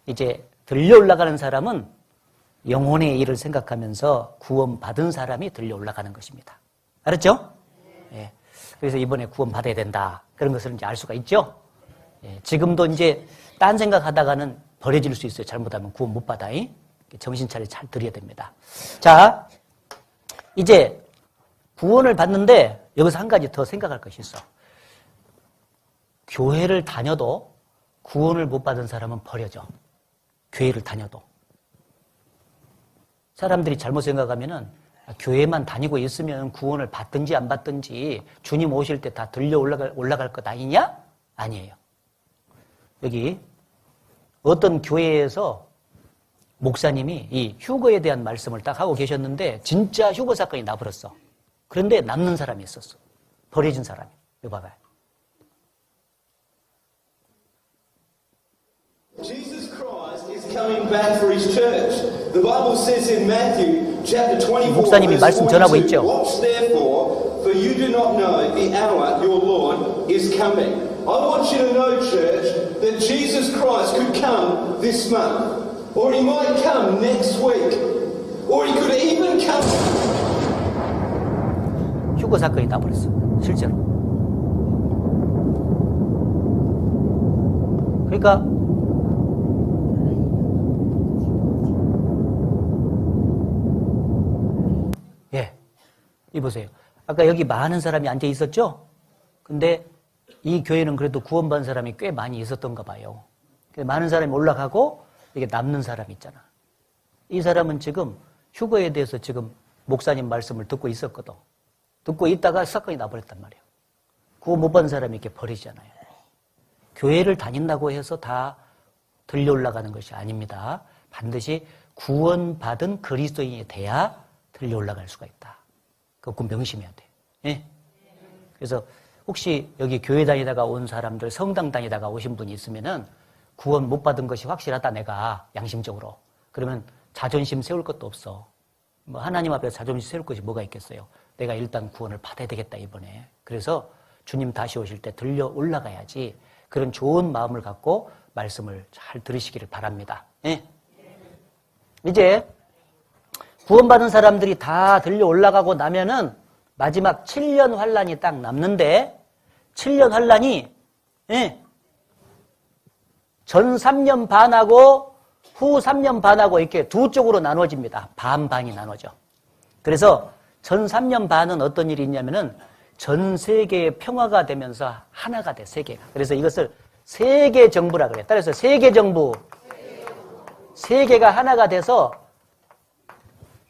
이제 들려 올라가는 사람은 영혼의 일을 생각하면서 구원 받은 사람이 들려 올라가는 것입니다. 알았죠? 예. 그래서 이번에 구원 받아야 된다. 그런 것을 이제 알 수가 있죠? 예. 지금도 이제 딴 생각하다가는 버려질 수 있어요. 잘못하면 구원 못 받아. 정신 차려 잘 들여야 됩니다. 자, 이제 구원을 받는데 여기서 한 가지 더 생각할 것이 있어. 교회를 다녀도 구원을 못 받은 사람은 버려져. 교회를 다녀도. 사람들이 잘못 생각하면은 교회만 다니고 있으면 구원을 받든지 안 받든지 주님 오실 때 다 들려 올라갈 것 아니냐? 아니에요. 여기 어떤 교회에서 목사님이 이 휴거에 대한 말씀을 딱 하고 계셨는데 진짜 휴거 사건이 나버렸어. 그런데 남는 사람이 있었어. 버려진 사람이. 이거 봐봐요. Jesus Christ is coming back for his church. The Bible says in Matthew chapter 24 목사님이 말씀 전하고 있죠. Watch therefore, for you do not know the hour your Lord is coming. I want you to know, church, that Jesus Christ could come this month, or he might come next week, or he could even come. 휴거 사건이 나버렸어. 실제로. 그러니까 이 보세요. 아까 여기 많은 사람이 앉아 있었죠? 근데 이 교회는 그래도 구원받은 사람이 꽤 많이 있었던가 봐요. 많은 사람이 올라가고 이게 남는 사람이 있잖아. 이 사람은 지금 휴거에 대해서 지금 목사님 말씀을 듣고 있었거든. 듣고 있다가 사건이 나버렸단 말이에요. 구원 못 받은 사람이 이렇게 버리잖아요. 교회를 다닌다고 해서 다 들려 올라가는 것이 아닙니다. 반드시 구원받은 그리스도인이 돼야 들려 올라갈 수가 있다. 그거 꼭 명심해야 돼. 예? 그래서 혹시 여기 교회 다니다가 온 사람들, 성당 다니다가 오신 분이 있으면은 구원 못 받은 것이 확실하다, 내가 양심적으로. 그러면 자존심 세울 것도 없어. 뭐 하나님 앞에 자존심 세울 것이 뭐가 있겠어요. 내가 일단 구원을 받아야 되겠다, 이번에. 그래서 주님 다시 오실 때 들려 올라가야지. 그런 좋은 마음을 갖고 말씀을 잘 들으시기를 바랍니다. 예? 이제 구원받은 사람들이 다 들려 올라가고 나면은 마지막 7년 환란이 딱 남는데, 7년 환란이 전 3년 반하고 후 3년 반하고 이렇게 두 쪽으로 나눠집니다. 반반이 나눠져. 그래서 전 3년 반은 어떤 일이 있냐면은 전 세계의 평화가 되면서 하나가 돼, 세계가. 그래서 이것을 세계 정부라 그래요. 따라서 세계 정부, 세계가 하나가 돼서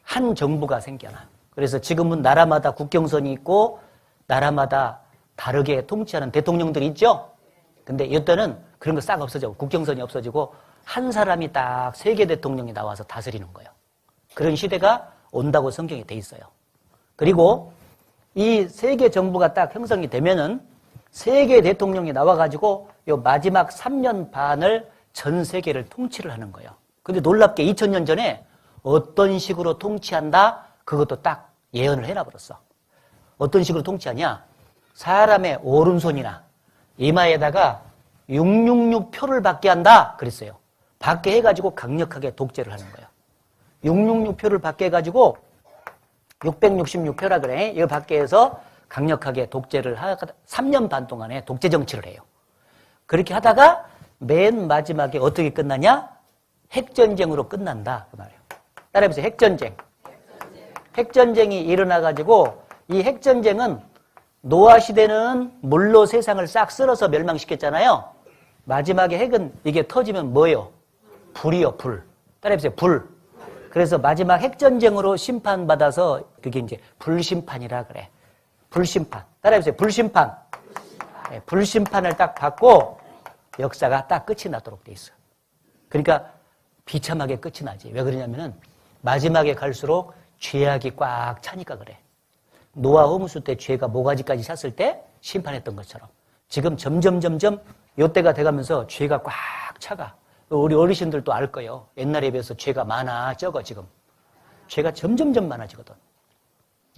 한 정부가 생겨나. 그래서 지금은 나라마다 국경선이 있고 나라마다 다르게 통치하는 대통령들이 있죠. 근데 이때는 그런 거 싹 없어지고 국경선이 없어지고 한 사람이 딱 세계 대통령이 나와서 다스리는 거예요. 그런 시대가 온다고 성경에 돼 있어요. 그리고 이 세계 정부가 딱 형성이 되면은 세계 대통령이 나와가지고 요 마지막 3년 반을 전 세계를 통치를 하는 거예요. 근데 놀랍게 2000년 전에 어떤 식으로 통치한다? 그것도 딱 예언을 해놔버렸어. 어떤 식으로 통치하냐? 사람의 오른손이나 이마에다가 666표를 받게 한다 그랬어요. 받게 해가지고 강력하게 독재를 하는 거예요. 666표를 받게 해가지고 666표라 그래. 이거 받게 해서 강력하게 독재를 하다가 3년 반 동안에 독재 정치를 해요. 그렇게 하다가 맨 마지막에 어떻게 끝나냐? 핵전쟁으로 끝난다 그 말이에요. 따라해보세요. 핵전쟁. 핵전쟁이 일어나가지고 이 핵전쟁은 노아 시대는 물로 세상을 싹 쓸어서 멸망시켰잖아요. 마지막에 핵은 이게 터지면 뭐예요? 불이요, 불. 따라해보세요. 불. 그래서 마지막 핵전쟁으로 심판받아서 그게 이제 불심판이라 그래. 불심판. 따라해보세요. 불심판. 네, 불심판을 딱 받고 역사가 딱 끝이 나도록 돼 있어. 그러니까 비참하게 끝이 나지. 왜 그러냐면은 마지막에 갈수록 죄악이 꽉 차니까 그래. 노아 홍수 때 죄가 모가지까지 찼을 때 심판했던 것처럼 지금 점점 요때가 돼가면서 죄가 꽉 차가. 우리 어르신들도 알 거예요. 옛날에 비해서 죄가 많아 적어 지금. 죄가 점점 많아지거든.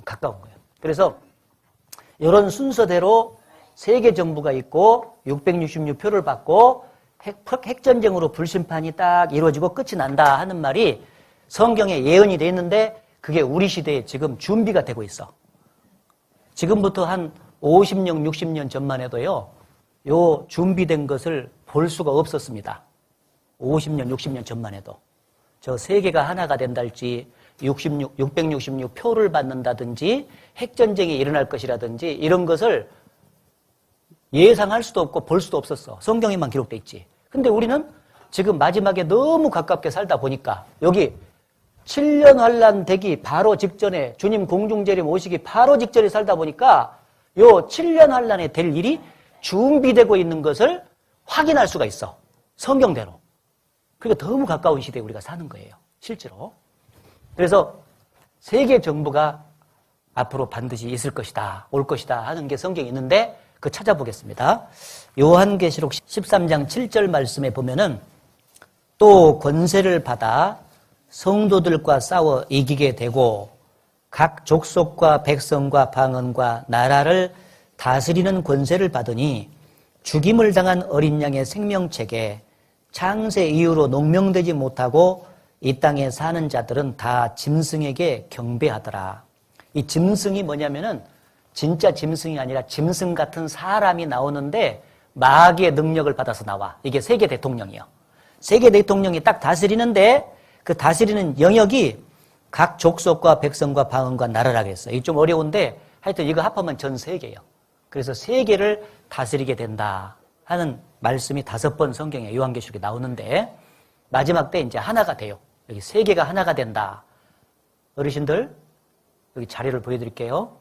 가까운 거예요. 그래서 이런 순서대로 세계 정부가 있고 666표를 받고 핵전쟁으로 불심판이 딱 이루어지고 끝이 난다 하는 말이 성경에 예언이 돼 있는데 그게 우리 시대에 지금 준비가 되고 있어. 지금부터 한 50년, 60년 전만 해도요, 요 준비된 것을 볼 수가 없었습니다. 50년, 60년 전만 해도. 저 세계가 하나가 된달지, 666표를 받는다든지, 핵전쟁이 일어날 것이라든지, 이런 것을 예상할 수도 없고 볼 수도 없었어. 성경에만 기록돼 있지. 근데 우리는 지금 마지막에 너무 가깝게 살다 보니까, 여기 7년 환란 되기 바로 직전에 주님 공중재림 오시기 바로 직전에 살다 보니까 요 7년 환란에 될 일이 준비되고 있는 것을 확인할 수가 있어. 성경대로. 그러니까 너무 가까운 시대에 우리가 사는 거예요. 실제로. 그래서 세계 정부가 앞으로 반드시 있을 것이다. 올 것이다 하는 게 성경에 있는데 그거 찾아보겠습니다. 요한계시록 13장 7절 말씀에 보면은 또 권세를 받아 성도들과 싸워 이기게 되고 각 족속과 백성과 방언과 나라를 다스리는 권세를 받으니 죽임을 당한 어린 양의 생명책에 창세 이후로 농명되지 못하고 이 땅에 사는 자들은 다 짐승에게 경배하더라. 이 짐승이 뭐냐면은 진짜 짐승이 아니라 짐승 같은 사람이 나오는데 마귀의 능력을 받아서 나와. 이게 세계 대통령이요. 세계 대통령이 딱 다스리는데 그 다스리는 영역이 각 족속과 백성과 방언과 나라라 그랬어요. 이게 좀 어려운데 하여튼 이거 합하면 전 세계예요. 그래서 세계를 다스리게 된다 하는 말씀이 5번 성경에 요한계시록에 나오는데 마지막 때 이제 하나가 돼요. 여기 세계가 하나가 된다. 어르신들 여기 자료를 보여드릴게요.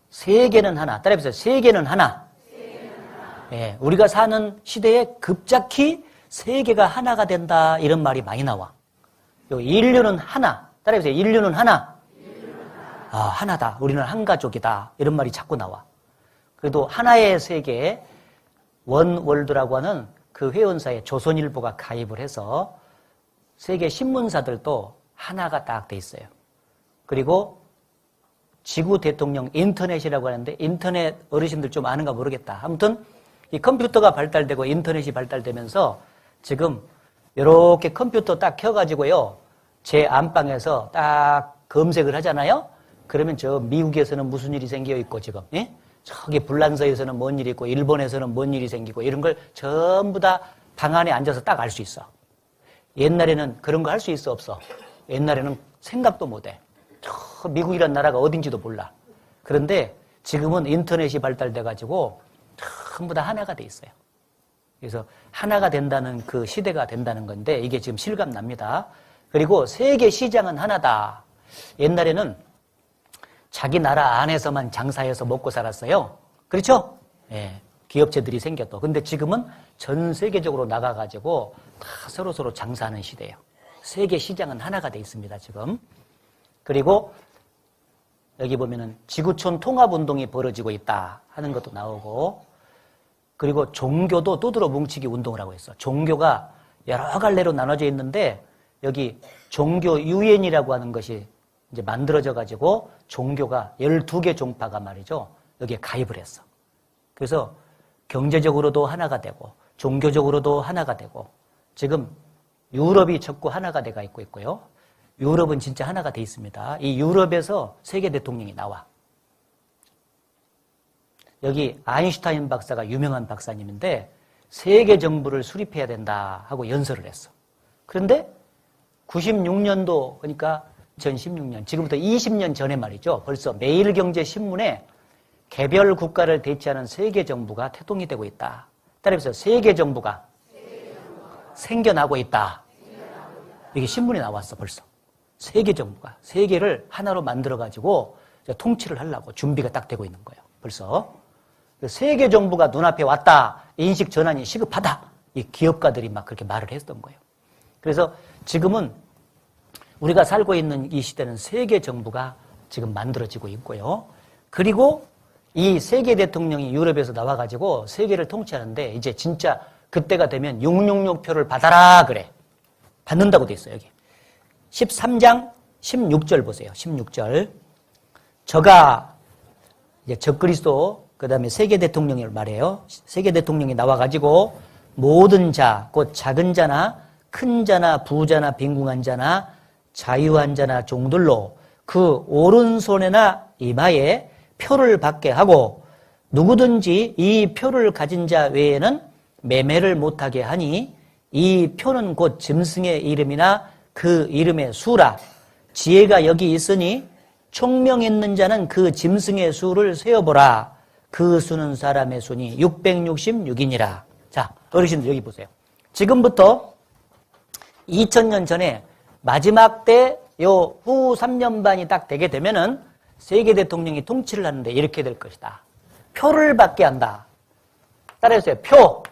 세계는 하나. 따라해보세요. 세계는 하나. 예, 우리가 사는 시대에 급작히 세계가 하나가 된다 이런 말이 많이 나와. 인류는 하나. 따라해보세요. 인류는 하나. 아, 하나다. 우리는 한 가족이다. 이런 말이 자꾸 나와. 그래도 하나의 세계, 원월드라고 하는 그 회원사에 조선일보가 가입을 해서 세계 신문사들도 하나가 딱 돼 있어요. 그리고 지구 대통령 인터넷이라고 하는데 인터넷 어르신들 좀 아는가 모르겠다. 아무튼 이 컴퓨터가 발달되고 인터넷이 발달되면서 지금 이렇게 컴퓨터 딱 켜가지고요. 제 안방에서 딱 검색을 하잖아요. 그러면 저 미국에서는 무슨 일이 생겨 있고 지금 예? 저기 불란서에서는 뭔 일이 있고 일본에서는 뭔 일이 생기고 이런 걸 전부 다 방 안에 앉아서 딱 알 수 있어. 옛날에는 그런 거 할 수 있어 없어? 옛날에는 생각도 못해. 저 미국이란 나라가 어딘지도 몰라. 그런데 지금은 인터넷이 발달돼가지고 전부 다 하나가 돼 있어요. 그래서 하나가 된다는 그 시대가 된다는 건데 이게 지금 실감납니다. 그리고 세계 시장은 하나다. 옛날에는 자기 나라 안에서만 장사해서 먹고 살았어요. 그렇죠? 예, 기업체들이 생겼고. 근데 지금은 전 세계적으로 나가가지고 다 서로서로 장사하는 시대예요. 세계 시장은 하나가 돼 있습니다, 지금. 그리고 여기 보면은 지구촌 통합운동이 벌어지고 있다 하는 것도 나오고, 그리고 종교도 두드러 뭉치기 운동을 하고 있어. 종교가 여러 갈래로 나눠져 있는데 여기 종교 유엔이라고 하는 것이 이제 만들어져 가지고 종교가 12개 종파가 말이죠. 여기에 가입을 했어. 그래서 경제적으로도 하나가 되고 종교적으로도 하나가 되고 지금 유럽이 적고 하나가 돼가 있고 있고요. 유럽은 진짜 하나가 돼 있습니다. 이 유럽에서 세계 대통령이 나와. 여기 아인슈타인 박사가 유명한 박사님인데 세계 정부를 수립해야 된다 하고 연설을 했어. 그런데 96년도 그러니까 2016년 지금부터 20년 전에 말이죠. 벌써 매일경제신문에 개별 국가를 대체하는 세계 정부가 태동이 되고 있다. 따라서 세계 정부가 생겨나고 있다. 이게 신문에 나왔어 벌써. 세계 정부가 세계를 하나로 만들어가지고 통치를 하려고 준비가 딱 되고 있는 거예요. 벌써. 세계 정부가 눈앞에 왔다. 인식 전환이 시급하다. 이 기업가들이 막 그렇게 말을 했던 거예요. 그래서 지금은 우리가 살고 있는 이 시대는 세계 정부가 지금 만들어지고 있고요. 그리고 이 세계 대통령이 유럽에서 나와가지고 세계를 통치하는데 이제 진짜 그때가 되면 666표를 받아라 그래. 받는다고 돼 있어요. 여기. 13장 16절 보세요. 16절. 저가 이제 적그리스도 그 다음에 세계 대통령을 말해요. 세계 대통령이 나와가지고 모든 자, 곧 작은 자나 큰 자나 부자나 빈궁한 자나 자유한 자나 종들로 그 오른손에나 이마에 표를 받게 하고 누구든지 이 표를 가진 자 외에는 매매를 못하게 하니 이 표는 곧 짐승의 이름이나 그 이름의 수라. 지혜가 여기 있으니 총명 있는 자는 그 짐승의 수를 세어보라. 그 수는 사람의 수니 666이니라. 자, 어르신들 여기 보세요. 지금부터 2000년 전에 마지막 때 요 후 3년 반이 딱 되게 되면은 세계 대통령이 통치를 하는데 이렇게 될 것이다. 표를 받게 한다. 따라해주세요. 표.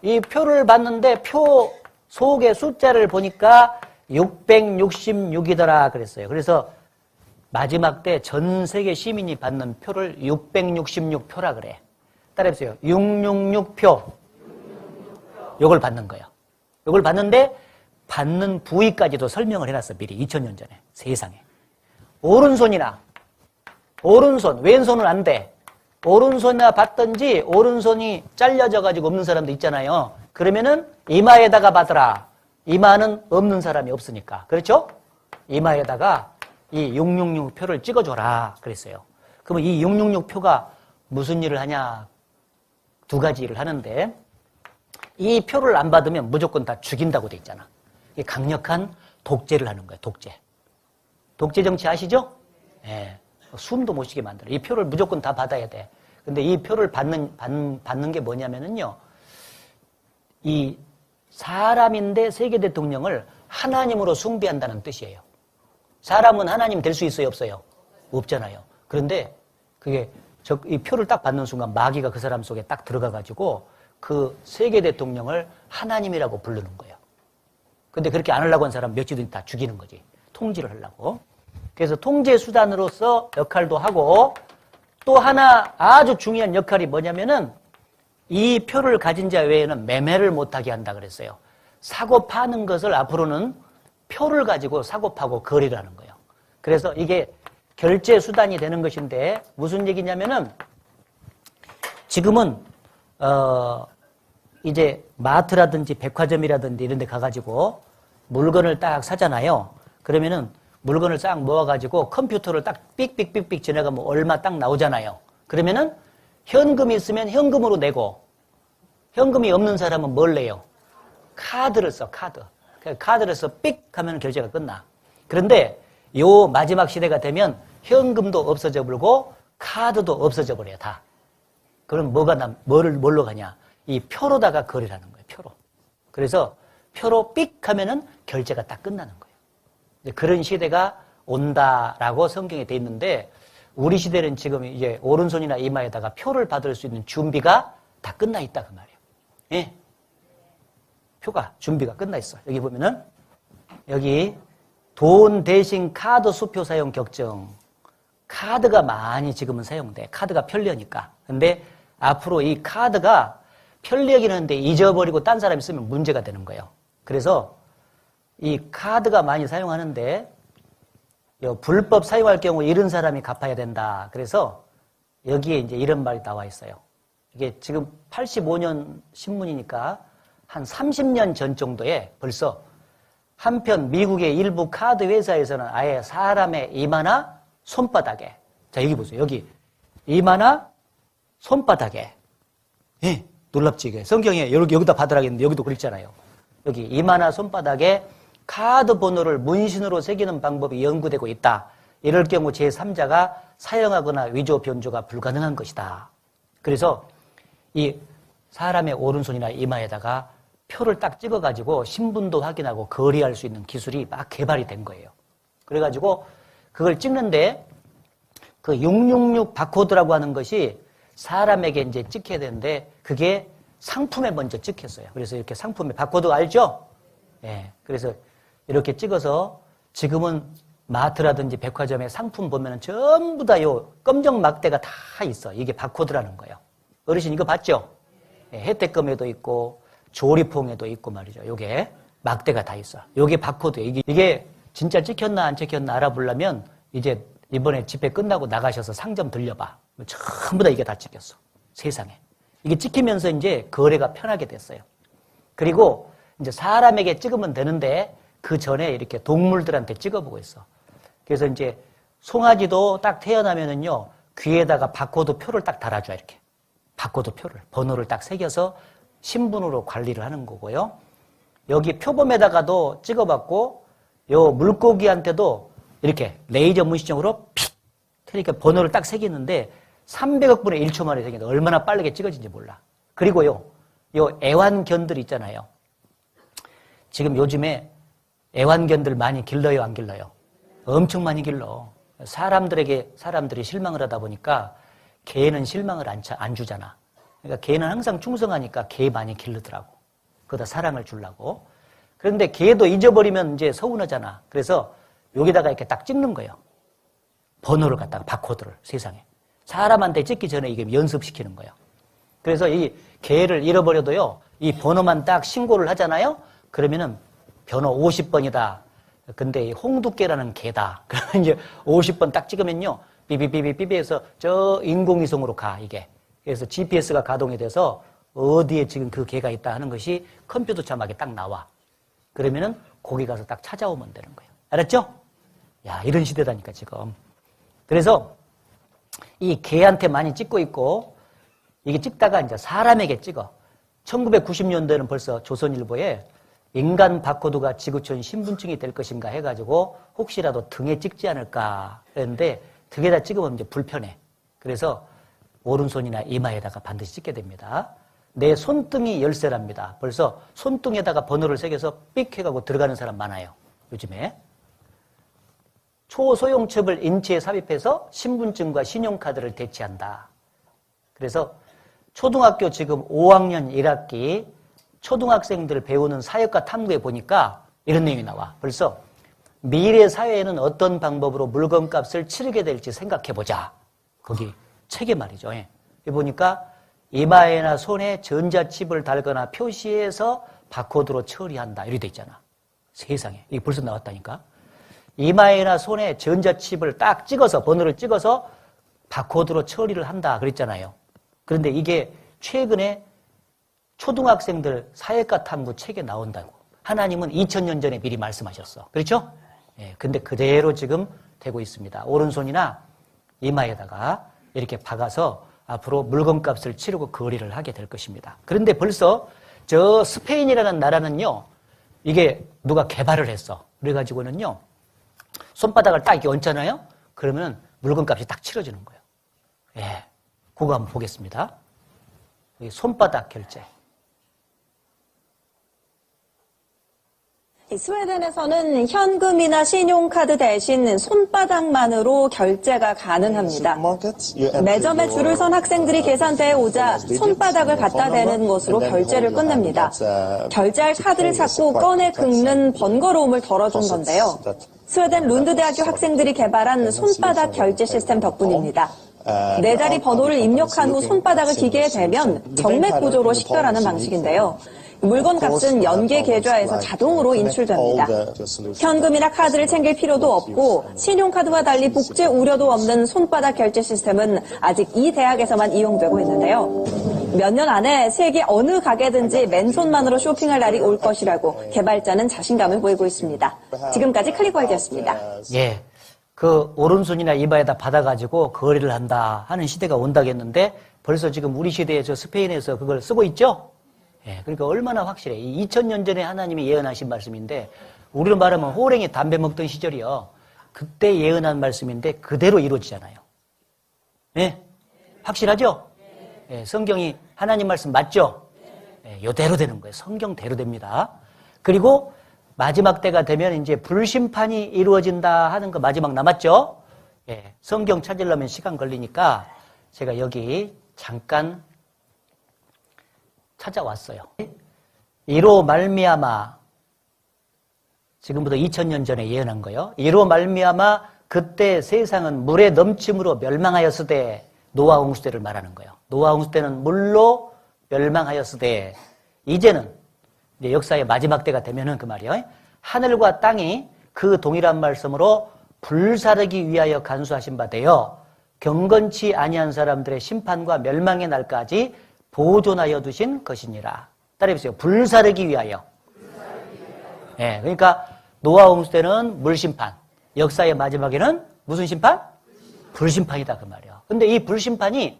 이 표를 받는데 표 속의 숫자를 보니까 666이더라 그랬어요. 그래서 마지막 때 전 세계 시민이 받는 표를 666표라 그래. 따라해보세요. 666표. 요걸 받는 거예요. 요걸 받는데 받는 부위까지도 설명을 해놨어. 미리 2000년 전에. 세상에. 오른손이나 오른손, 왼손은 안 돼. 오른손이나 받든지 오른손이 잘려져가지고 없는 사람도 있잖아요. 그러면은 이마에다가 받으라. 이마는 없는 사람이 없으니까. 그렇죠? 이마에다가 이 666표를 찍어줘라. 그랬어요. 그러면 이 666표가 무슨 일을 하냐? 두 가지 일을 하는데 이 표를 안 받으면 무조건 다 죽인다고 돼 있잖아. 이게 강력한 독재를 하는 거예요. 독재. 독재 정치 아시죠? 예. 숨도 못 쉬게 만들어. 이 표를 무조건 다 받아야 돼. 근데 이 표를 받는 게 뭐냐면은요. 이 사람인데 세계 대통령을 하나님으로 숭배한다는 뜻이에요. 사람은 하나님 될 수 있어요, 없어요? 없잖아요. 그런데 그게 이 표를 딱 받는 순간 마귀가 그 사람 속에 딱 들어가가지고 그 세계 대통령을 하나님이라고 부르는 거예요. 근데 그렇게 안 하려고 한 사람 몇 주든 다 죽이는 거지. 통지를 하려고. 그래서 통제 수단으로서 역할도 하고 또 하나 아주 중요한 역할이 뭐냐면은 이 표를 가진 자 외에는 매매를 못하게 한다 그랬어요. 사고 파는 것을 앞으로는 표를 가지고 사고 파고 거래를 하는 거예요. 그래서 이게 결제 수단이 되는 것인데 무슨 얘기냐면은 지금은 이제 마트라든지 백화점이라든지 이런 데 가가지고 물건을 딱 사잖아요. 그러면은 물건을 싹 모아가지고 컴퓨터를 딱 삑삑삑삑 지나가면 얼마 딱 나오잖아요. 그러면은 현금이 있으면 현금으로 내고 현금이 없는 사람은 뭘 내요? 카드를 써, 카드. 카드를 써 삑 하면 결제가 끝나. 그런데 요 마지막 시대가 되면 현금도 없어져 버리고 카드도 없어져 버려요, 다. 그럼 뭘로 가냐? 이 표로다가 거래를 하는 거예요, 표로. 그래서 표로 삑 하면은 결제가 딱 끝나는 거예요. 그런 시대가 온다라고 성경에 돼 있는데 우리 시대는 지금 이제 오른손이나 이마에다가 표를 받을 수 있는 준비가 다 끝나 있다 그 말이에요. 예. 표가 준비가 끝나 있어. 여기 보면은 여기 돈 대신 카드 수표 사용 격정. 카드가 많이 지금은 사용돼. 카드가 편리하니까. 근데 앞으로 이 카드가 편리하긴 한데 잊어버리고 딴 사람이 쓰면 문제가 되는 거예요. 그래서 이 카드가 많이 사용하는데 불법 사용할 경우 이런 사람이 갚아야 된다. 그래서 여기에 이제 이런 말이 나와 있어요. 이게 지금 85년 신문이니까 한 30년 전 정도에 벌써 한편 미국의 일부 카드 회사에서는 아예 사람의 이마나 손바닥에, 자 여기 보세요. 여기 이마나 손바닥에, 예, 놀랍지 이게. 성경에 여기다 받으라고 했는데 여기도 그랬잖아요. 여기 이마나 손바닥에 카드 번호를 문신으로 새기는 방법이 연구되고 있다. 이럴 경우 제3자가 사용하거나 위조 변조가 불가능한 것이다. 그래서 이 사람의 오른손이나 이마에다가 표를 딱 찍어가지고 신분도 확인하고 거래할 수 있는 기술이 막 개발이 된 거예요. 그래가지고 그걸 찍는데 그 666 바코드라고 하는 것이 사람에게 이제 찍혀야 되는데 그게 상품에 먼저 찍혔어요. 그래서 이렇게 상품에 바코드 알죠? 예. 그래서 이렇게 찍어서 지금은 마트라든지 백화점에 상품 보면은 전부 다 요 검정 막대가 다 있어. 이게 바코드라는 거예요. 어르신 이거 봤죠? 예, 혜택금에도 있고 조리퐁에도 있고 말이죠. 요게 막대가 다 있어. 요게 바코드예요. 이게 진짜 찍혔나 안 찍혔나 알아보려면 이제 이번에 집회 끝나고 나가셔서 상점 들려봐. 전부 다 이게 다 찍혔어. 세상에. 이게 찍히면서 이제 거래가 편하게 됐어요. 그리고 이제 사람에게 찍으면 되는데 그 전에 이렇게 동물들한테 찍어보고 있어. 그래서 이제 송아지도 딱 태어나면은요, 귀에다가 바코드 표를 딱 달아줘, 이렇게. 바코드 표를, 번호를 딱 새겨서 신분으로 관리를 하는 거고요. 여기 표범에다가도 찍어봤고, 요 물고기한테도 이렇게 레이저 문시점으로 픽! 그러니까 번호를 딱 새기는데 300억 분의 1초 만에 새기는데 얼마나 빠르게 찍어진지 몰라. 그리고요, 요 애완견들 있잖아요. 지금 요즘에 애완견들 많이 길러요, 안 길러요? 엄청 많이 길러. 사람들이 실망을 하다 보니까 개는 실망을 안 주잖아. 그러니까 개는 항상 충성하니까 개 많이 기르더라고. 그거다 사랑을 주려고. 그런데 개도 잊어버리면 이제 서운하잖아. 그래서 여기다가 이렇게 딱 찍는 거예요. 번호를 갖다가 바코드를 세상에. 사람한테 찍기 전에 이게 연습시키는 거예요. 그래서 이 개를 잃어버려도요, 이 번호만 딱 신고를 하잖아요? 그러면은 번호 50번이다. 근데 이 홍두깨라는 개다. 그러면 이제 50번 딱 찍으면요, 삐삐삐삐삐삐해서 저 인공위성으로 가, 이게. 그래서 GPS가 가동이 돼서 어디에 지금 그 개가 있다 하는 것이 컴퓨터 자막에 딱 나와. 그러면은 거기 가서 딱 찾아오면 되는 거예요. 알았죠? 야, 이런 시대다니까, 지금. 그래서 이 개한테 많이 찍고 있고, 이게 찍다가 이제 사람에게 찍어. 1990년대는 벌써 조선일보에 인간 바코드가 지구촌 신분증이 될 것인가 해가지고 혹시라도 등에 찍지 않을까 했는데 등에다 찍으면 이제 불편해. 그래서 오른손이나 이마에다가 반드시 찍게 됩니다. 내 손등이 열쇠랍니다. 벌써 손등에다가 번호를 새겨서 삑 해가고 들어가는 사람 많아요. 요즘에. 초소형첩을 인체에 삽입해서 신분증과 신용카드를 대체한다. 그래서 초등학교 지금 5학년 1학기 초등학생들 배우는 사역과 탐구에 보니까 이런 내용이 나와. 벌써 미래 사회에는 어떤 방법으로 물건값을 치르게 될지 생각해보자. 거기 책에 말이죠. 예. 여기 보니까 이마에나 손에 전자칩을 달거나 표시해서 바코드로 처리한다. 이렇게 돼 있잖아. 세상에. 이게 벌써 나왔다니까. 이마에나 손에 전자칩을 딱 찍어서, 번호를 찍어서 바코드로 처리를 한다. 그랬잖아요. 그런데 이게 최근에 초등학생들 사회과 탐구 책에 나온다고. 하나님은 2000년 전에 미리 말씀하셨어. 그렇죠? 예, 근데 그대로 지금 되고 있습니다. 오른손이나 이마에다가 이렇게 박아서 앞으로 물건값을 치르고 거래를 하게 될 것입니다. 그런데 벌써 저 스페인이라는 나라는요, 이게 누가 개발을 했어. 그래가지고는요, 손바닥을 딱 이렇게 얹잖아요? 그러면 물건값이 딱 치러지는 거예요. 예, 그거 한번 보겠습니다. 여기 손바닥 결제. 스웨덴에서는 현금이나 신용카드 대신 손바닥만으로 결제가 가능합니다. 매점에 줄을 선 학생들이 계산대에 오자 손바닥을 갖다 대는 것으로 결제를 끝냅니다. 결제할 카드를 찾고 꺼내 긁는 번거로움을 덜어준 건데요. 스웨덴 룬드 대학교 학생들이 개발한 손바닥 결제 시스템 덕분입니다. 네 자리 번호를 입력한 후 손바닥을 기계에 대면 정맥 구조로 식별하는 방식인데요. 물건 값은 연계 계좌에서 자동으로 인출됩니다. 현금이나 카드를 챙길 필요도 없고 신용카드와 달리 복제 우려도 없는 손바닥 결제 시스템은 아직 이 대학에서만 이용되고 있는데요. 몇 년 안에 세계 어느 가게든지 맨손만으로 쇼핑할 날이 올 것이라고 개발자는 자신감을 보이고 있습니다. 지금까지 클릭월드였습니다. 예, 그 오른손이나 이마에다 받아가지고 거래를 한다 하는 시대가 온다겠는데 벌써 지금 우리 시대에서 스페인에서 그걸 쓰고 있죠? 예, 그러니까 얼마나 확실해. 2000년 전에 하나님이 예언하신 말씀인데, 우리로 말하면 호랭이 담배 먹던 시절이요. 그때 예언한 말씀인데 그대로 이루어지잖아요. 예? 확실하죠? 예, 성경이 하나님 말씀 맞죠? 예, 요대로 되는 거예요. 성경대로 됩니다. 그리고 마지막 때가 되면 이제 불심판이 이루어진다 하는 거 마지막 남았죠? 예, 성경 찾으려면 시간 걸리니까 제가 여기 잠깐 찾아왔어요. 이로 말미암아, 지금부터 2000년 전에 예언한 거요. 이로 말미암아 그때 세상은 물의 넘침으로 멸망하였으되, 노아 홍수대를 말하는 거예요. 노아 홍수대는 물로 멸망하였으되, 이제는 이제 역사의 마지막 때가 되면은 그 말이에요. 하늘과 땅이 그 동일한 말씀으로 불사르기 위하여 간수하신 바 되어 경건치 아니한 사람들의 심판과 멸망의 날까지 보존하여 두신 것이니라. 따라해보세요. 불사르기 위하여. 예, 그러니까 노아 홍수 때는 물심판, 역사의 마지막에는 무슨 심판? 불심판이다 그 말이에요. 근데 이 불심판이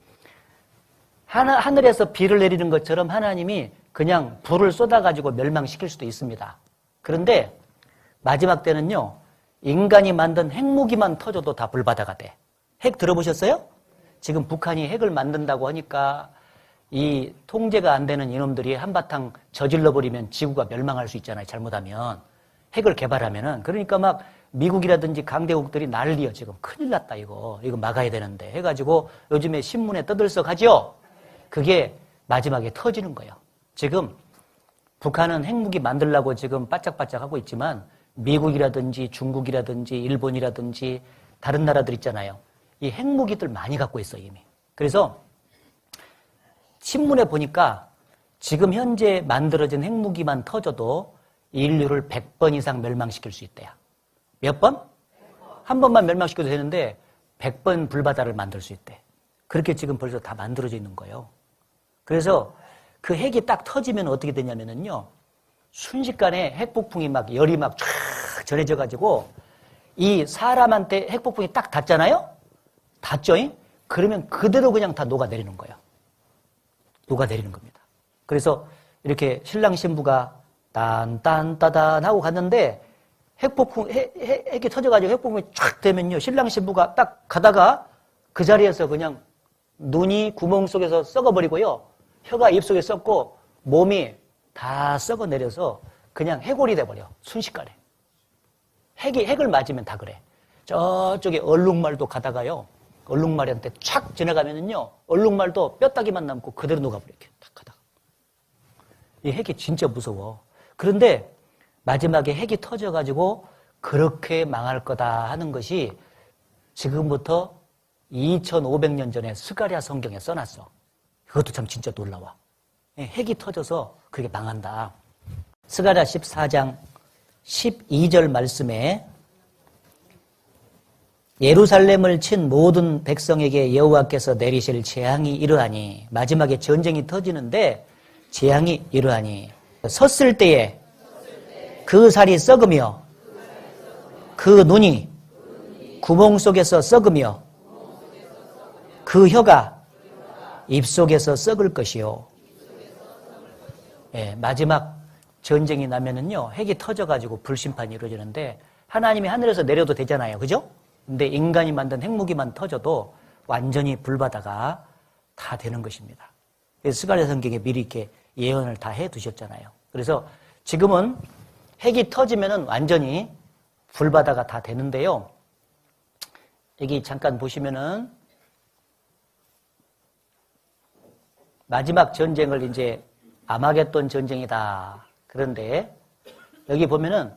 하늘에서 비를 내리는 것처럼 하나님이 그냥 불을 쏟아가지고 멸망시킬 수도 있습니다. 그런데 마지막 때는요, 인간이 만든 핵무기만 터져도 다 불바다가 돼. 핵 들어보셨어요? 지금 북한이 핵을 만든다고 하니까 이 통제가 안 되는 이놈들이 한바탕 저질러버리면 지구가 멸망할 수 있잖아요. 잘못하면. 핵을 개발하면은. 그러니까 막 미국이라든지 강대국들이 난리여 지금. 큰일 났다 이거 막아야 되는데 해가지고 요즘에 신문에 떠들썩하죠. 그게 마지막에 터지는 거예요. 지금 북한은 핵무기 만들려고 지금 바짝바짝 하고 있지만 미국이라든지 중국이라든지 일본이라든지 다른 나라들 있잖아요. 이 핵무기들 많이 갖고 있어 이미. 그래서 신문에 보니까 지금 현재 만들어진 핵무기만 터져도 인류를 100번 이상 멸망시킬 수 있대요. 몇 번? 한 번만 멸망시켜도 되는데 100번 불바다를 만들 수 있대. 그렇게 지금 벌써 다 만들어져 있는 거예요. 그래서 그 핵이 딱 터지면 어떻게 되냐면요. 순식간에 핵폭풍이 막 열이 막 쫙 전해져 가지고 이 사람한테 핵폭풍이 딱 닿잖아요? 닿죠? 그러면 그대로 그냥 다 녹아내리는 거예요. 녹아내리는 겁니다. 그래서 이렇게 신랑 신부가 딴딴따단 하고 갔는데 핵이 터져가지고 핵폭풍이 쫙 되면요. 신랑 신부가 딱 가다가 그 자리에서 그냥 눈이 구멍 속에서 썩어버리고요. 혀가 입속에 썩고 몸이 다 썩어내려서 그냥 해골이 돼버려. 순식간에. 핵을 맞으면 다 그래. 저쪽에 얼룩말도 가다가요. 얼룩말한테 촥 지나가면은요, 얼룩말도 뼈다귀만 남고 그대로 녹아버려. 이렇게 탁 하다가. 이 핵이 진짜 무서워. 그런데 마지막에 핵이 터져가지고 그렇게 망할 거다 하는 것이 지금부터 2500년 전에 스가랴 성경에 써놨어. 그것도 참 진짜 놀라워. 핵이 터져서 그렇게 망한다. 스가랴 14장 12절 말씀에 예루살렘을 친 모든 백성에게 여호와께서 내리실 재앙이 이러하니, 마지막에 전쟁이 터지는데 재앙이 이러하니, 섰을 때에 그 살이 썩으며 그 눈이 구멍 속에서 썩으며 그 혀가 입속에서 썩을 것이요. 예, 마지막 전쟁이 나면은요, 핵이 터져가지고 불심판이 이루어지는데, 하나님이 하늘에서 내려도 되잖아요. 그죠? 근데 인간이 만든 핵무기만 터져도 완전히 불바다가 다 되는 것입니다. 그래서 스가랴 성경에 미리 이렇게 예언을 다 해 두셨잖아요. 그래서 지금은 핵이 터지면은 완전히 불바다가 다 되는데요. 여기 잠깐 보시면은 마지막 전쟁을 이제 아마겟돈 전쟁이다. 그런데 여기 보면은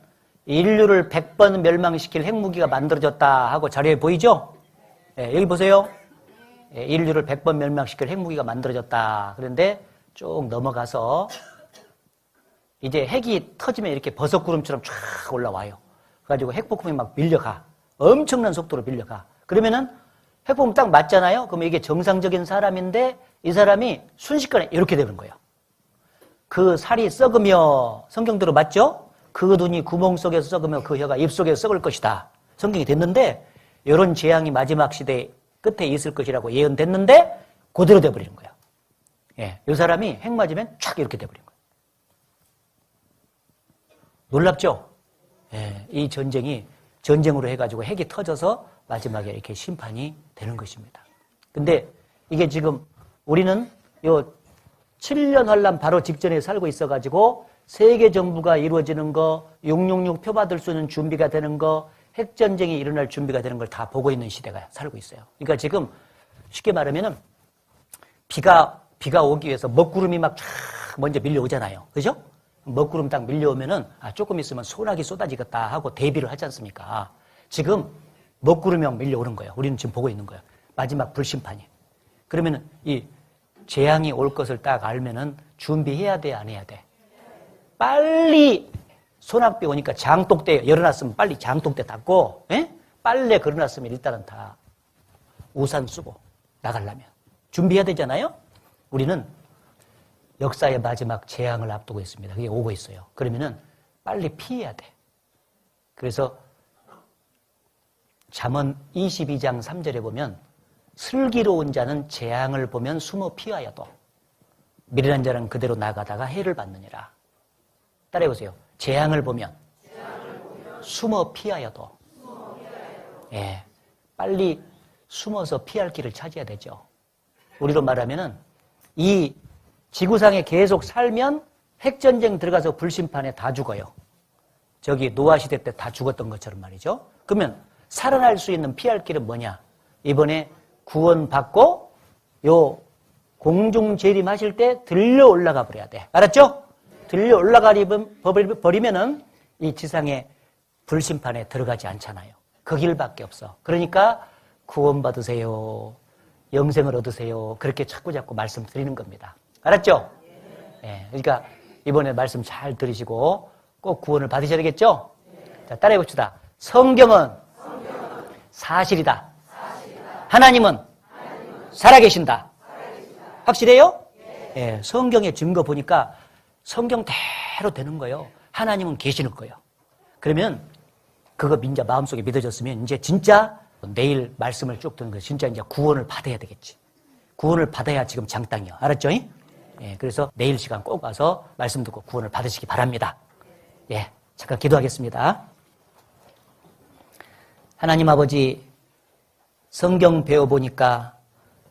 인류를 100번 멸망시킬 핵무기가 만들어졌다 하고 자료에 보이죠? 예, 여기 보세요. 예, 인류를 100번 멸망시킬 핵무기가 만들어졌다. 그런데 쭉 넘어가서 이제 핵이 터지면 이렇게 버섯구름처럼 쫙 올라와요. 그래가지고 핵폭풍이 막 밀려가. 엄청난 속도로 밀려가. 그러면은 핵폭풍 딱 맞잖아요? 그러면 이게 정상적인 사람인데 이 사람이 순식간에 이렇게 되는 거예요. 그 살이 썩으며, 성경대로 맞죠? 그 눈이 구멍 속에서 썩으며 그 혀가 입 속에서 썩을 것이다. 성경이 됐는데 이런 재앙이 마지막 시대 끝에 있을 것이라고 예언됐는데 그대로 돼버리는 거예요. 예, 이 사람이 핵 맞으면 촥 이렇게 돼버린 거예요. 놀랍죠? 예, 이 전쟁이 전쟁으로 해가지고 핵이 터져서 마지막에 이렇게 심판이 되는 것입니다. 근데 이게 지금 우리는 요 7년 환란 바로 직전에 살고 있어가지고 세계 정부가 이루어지는 거, 666 표받을 수 있는 준비가 되는 거, 핵전쟁이 일어날 준비가 되는 걸 다 보고 있는 시대가 살고 있어요. 그러니까 지금 쉽게 말하면은 비가 오기 위해서 먹구름이 막 쫙 먼저 밀려오잖아요. 그죠? 먹구름 딱 밀려오면은 조금 있으면 소나기 쏟아지겠다 하고 대비를 하지 않습니까? 지금 먹구름이 막 밀려오는 거예요. 우리는 지금 보고 있는 거예요. 마지막 불심판이. 그러면은 이 재앙이 올 것을 딱 알면은 준비해야 돼, 안 해야 돼? 빨리 소낙비 오니까 장독대 열어놨으면 빨리 장독대 닫고, 에? 빨래 걸어놨으면 일단은 다 우산 쓰고 나가려면 준비해야 되잖아요. 우리는 역사의 마지막 재앙을 앞두고 있습니다. 그게 오고 있어요. 그러면은 빨리 피해야 돼. 그래서 잠언 22장 3절에 보면 슬기로운 자는 재앙을 보면 숨어 피하여도 미련한 자는 그대로 나가다가 해를 받느니라. 따라해보세요. 재앙을 보면 숨어 피하여도. 예, 빨리 숨어서 피할 길을 찾아야 되죠. 우리로 말하면은 이 지구상에 계속 살면 핵전쟁 들어가서 불심판에 다 죽어요. 저기 노아시대 때 다 죽었던 것처럼 말이죠. 그러면 살아날 수 있는 피할 길은 뭐냐? 이번에 구원받고 요 공중 재림하실 때 들려 올라가 버려야 돼. 알았죠? 들려 올라가 버리면은 이 지상의 불심판에 들어가지 않잖아요. 그 길밖에 없어. 그러니까 구원받으세요. 영생을 얻으세요. 그렇게 자꾸 말씀드리는 겁니다. 알았죠? 예, 그러니까 이번에 말씀 잘 들으시고 꼭 구원을 받으셔야 되겠죠? 자, 따라해 봅시다. 성경은 사실이다. 하나님은 살아계신다. 확실해요? 예, 성경의 증거 보니까 성경대로 되는 거예요. 하나님은 계시는 거예요. 그러면 그거 이제 마음속에 믿어졌으면 이제 진짜 내일 말씀을 쭉 듣는 거예요. 진짜 이제 구원을 받아야 되겠지. 구원을 받아야 지금 장땅이요. 알았죠? 예, 그래서 내일 시간 꼭 와서 말씀 듣고 구원을 받으시기 바랍니다. 예, 잠깐 기도하겠습니다. 하나님 아버지, 성경 배워보니까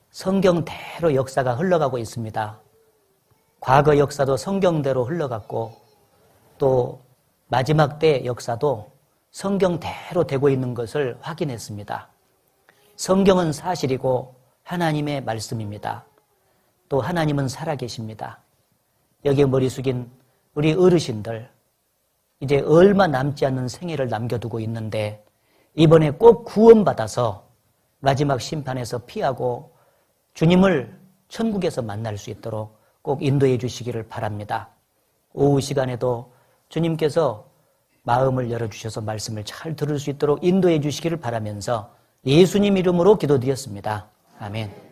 성경대로 역사가 흘러가고 있습니다. 과거 역사도 성경대로 흘러갔고 또 마지막 때 역사도 성경대로 되고 있는 것을 확인했습니다. 성경은 사실이고 하나님의 말씀입니다. 또 하나님은 살아계십니다. 여기에 머리 숙인 우리 어르신들, 이제 얼마 남지 않는 생애를 남겨두고 있는데 이번에 꼭 구원받아서 마지막 심판에서 피하고 주님을 천국에서 만날 수 있도록 꼭 인도해 주시기를 바랍니다. 오후 시간에도 주님께서 마음을 열어주셔서 말씀을 잘 들을 수 있도록 인도해 주시기를 바라면서 예수님 이름으로 기도드렸습니다. 아멘.